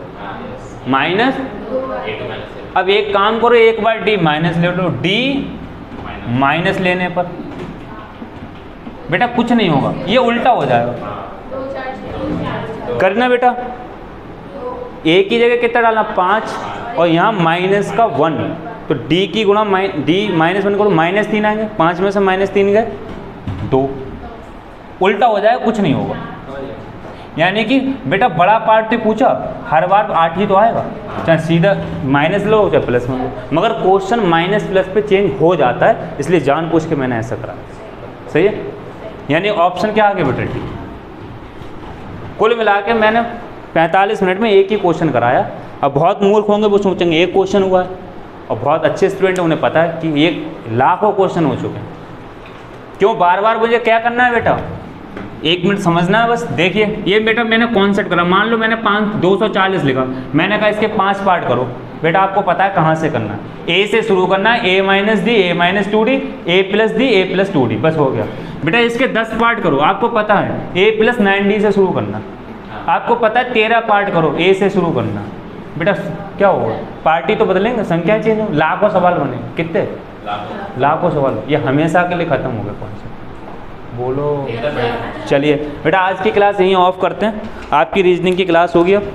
माइनस। अब एक काम करो, एक बार d माइनस ले लो, d माइनस लेने पर बेटा कुछ नहीं होगा, ये उल्टा हो जाएगा। करना बेटा, a की जगह कितना डालना? 5 और यहाँ माइनस का 1, तो d की गुणा d -1 करो, -3 आएंगे, 5 में से -3 गए 2, उल्टा हो जाएगा, कुछ नहीं होगा। यानी कि बेटा बड़ा पार्ट तो पूछा, हर बार 8 ही तो आएगा, चाहे सीधा माइनस लो चाहे प्लस में लो, मगर क्वेश्चन माइनस प्लस पे चेंज हो जाता है, इसलिए जानबूझ के मैंने ऐसा करा, सही है? यानी ऑप्शन क्या आ गया बेटा? डी। कुल मिला के मैंने 45 मिनट में एक ही क्वेश्चन कराया। अब बहुत मूर्ख होंगे वो सोचेंगे एक क्वेश्चन हुआ है, और बहुत अच्छे स्टूडेंट उन्हें पता है कि ये लाखों क्वेश्चन हो चुके हैं। क्यों बार बार मुझे क्या करना है बेटा? 1 मिनट समझना है बस। देखिए ये बेटा मैंने कॉन्सेप्ट करा, मान लो मैंने 240 लिखा, मैंने कहा इसके 5 पार्ट करो। बेटा आपको पता है कहाँ से करना है, ए से शुरू करना है, a minus D, a minus 2d, a plus D, a plus 2d, बस हो गया। बेटा इसके 10 पार्ट करो, आपको पता है a प्लस 9d से शुरू करना, आपको पता है 13 पार्ट करो, a से शुरू करना। बेटा क्या होगा? पार्टी तो बदलेंगे, संख्या चेंज हो, लाखों सवाल बने। कितने? लाखों सवाल। ये हमेशा के लिए ख़त्म हो गया कॉन्सेप्ट। बोलो। चलिए बेटा आज की क्लास यहीं ऑफ करते हैं, आपकी रीजनिंग की क्लास होगी अब,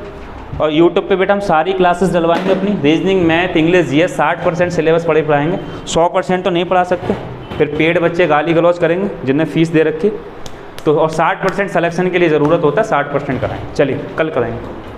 और यूट्यूब पे बेटा हम सारी क्लासेस डलवाएंगे अपनी, reasoning, math, English, GS 60% syllabus पढ़ाएंगे, 100% तो नहीं पढ़ा सकते, फिर पेड बच्चे गाली गलौज करेंगे जिन्हें फीस दे रखी। तो और 60% सिलेक्शन के लिए ज़रूरत होता है, 60% कराएं। चलिए कल कराएंगे।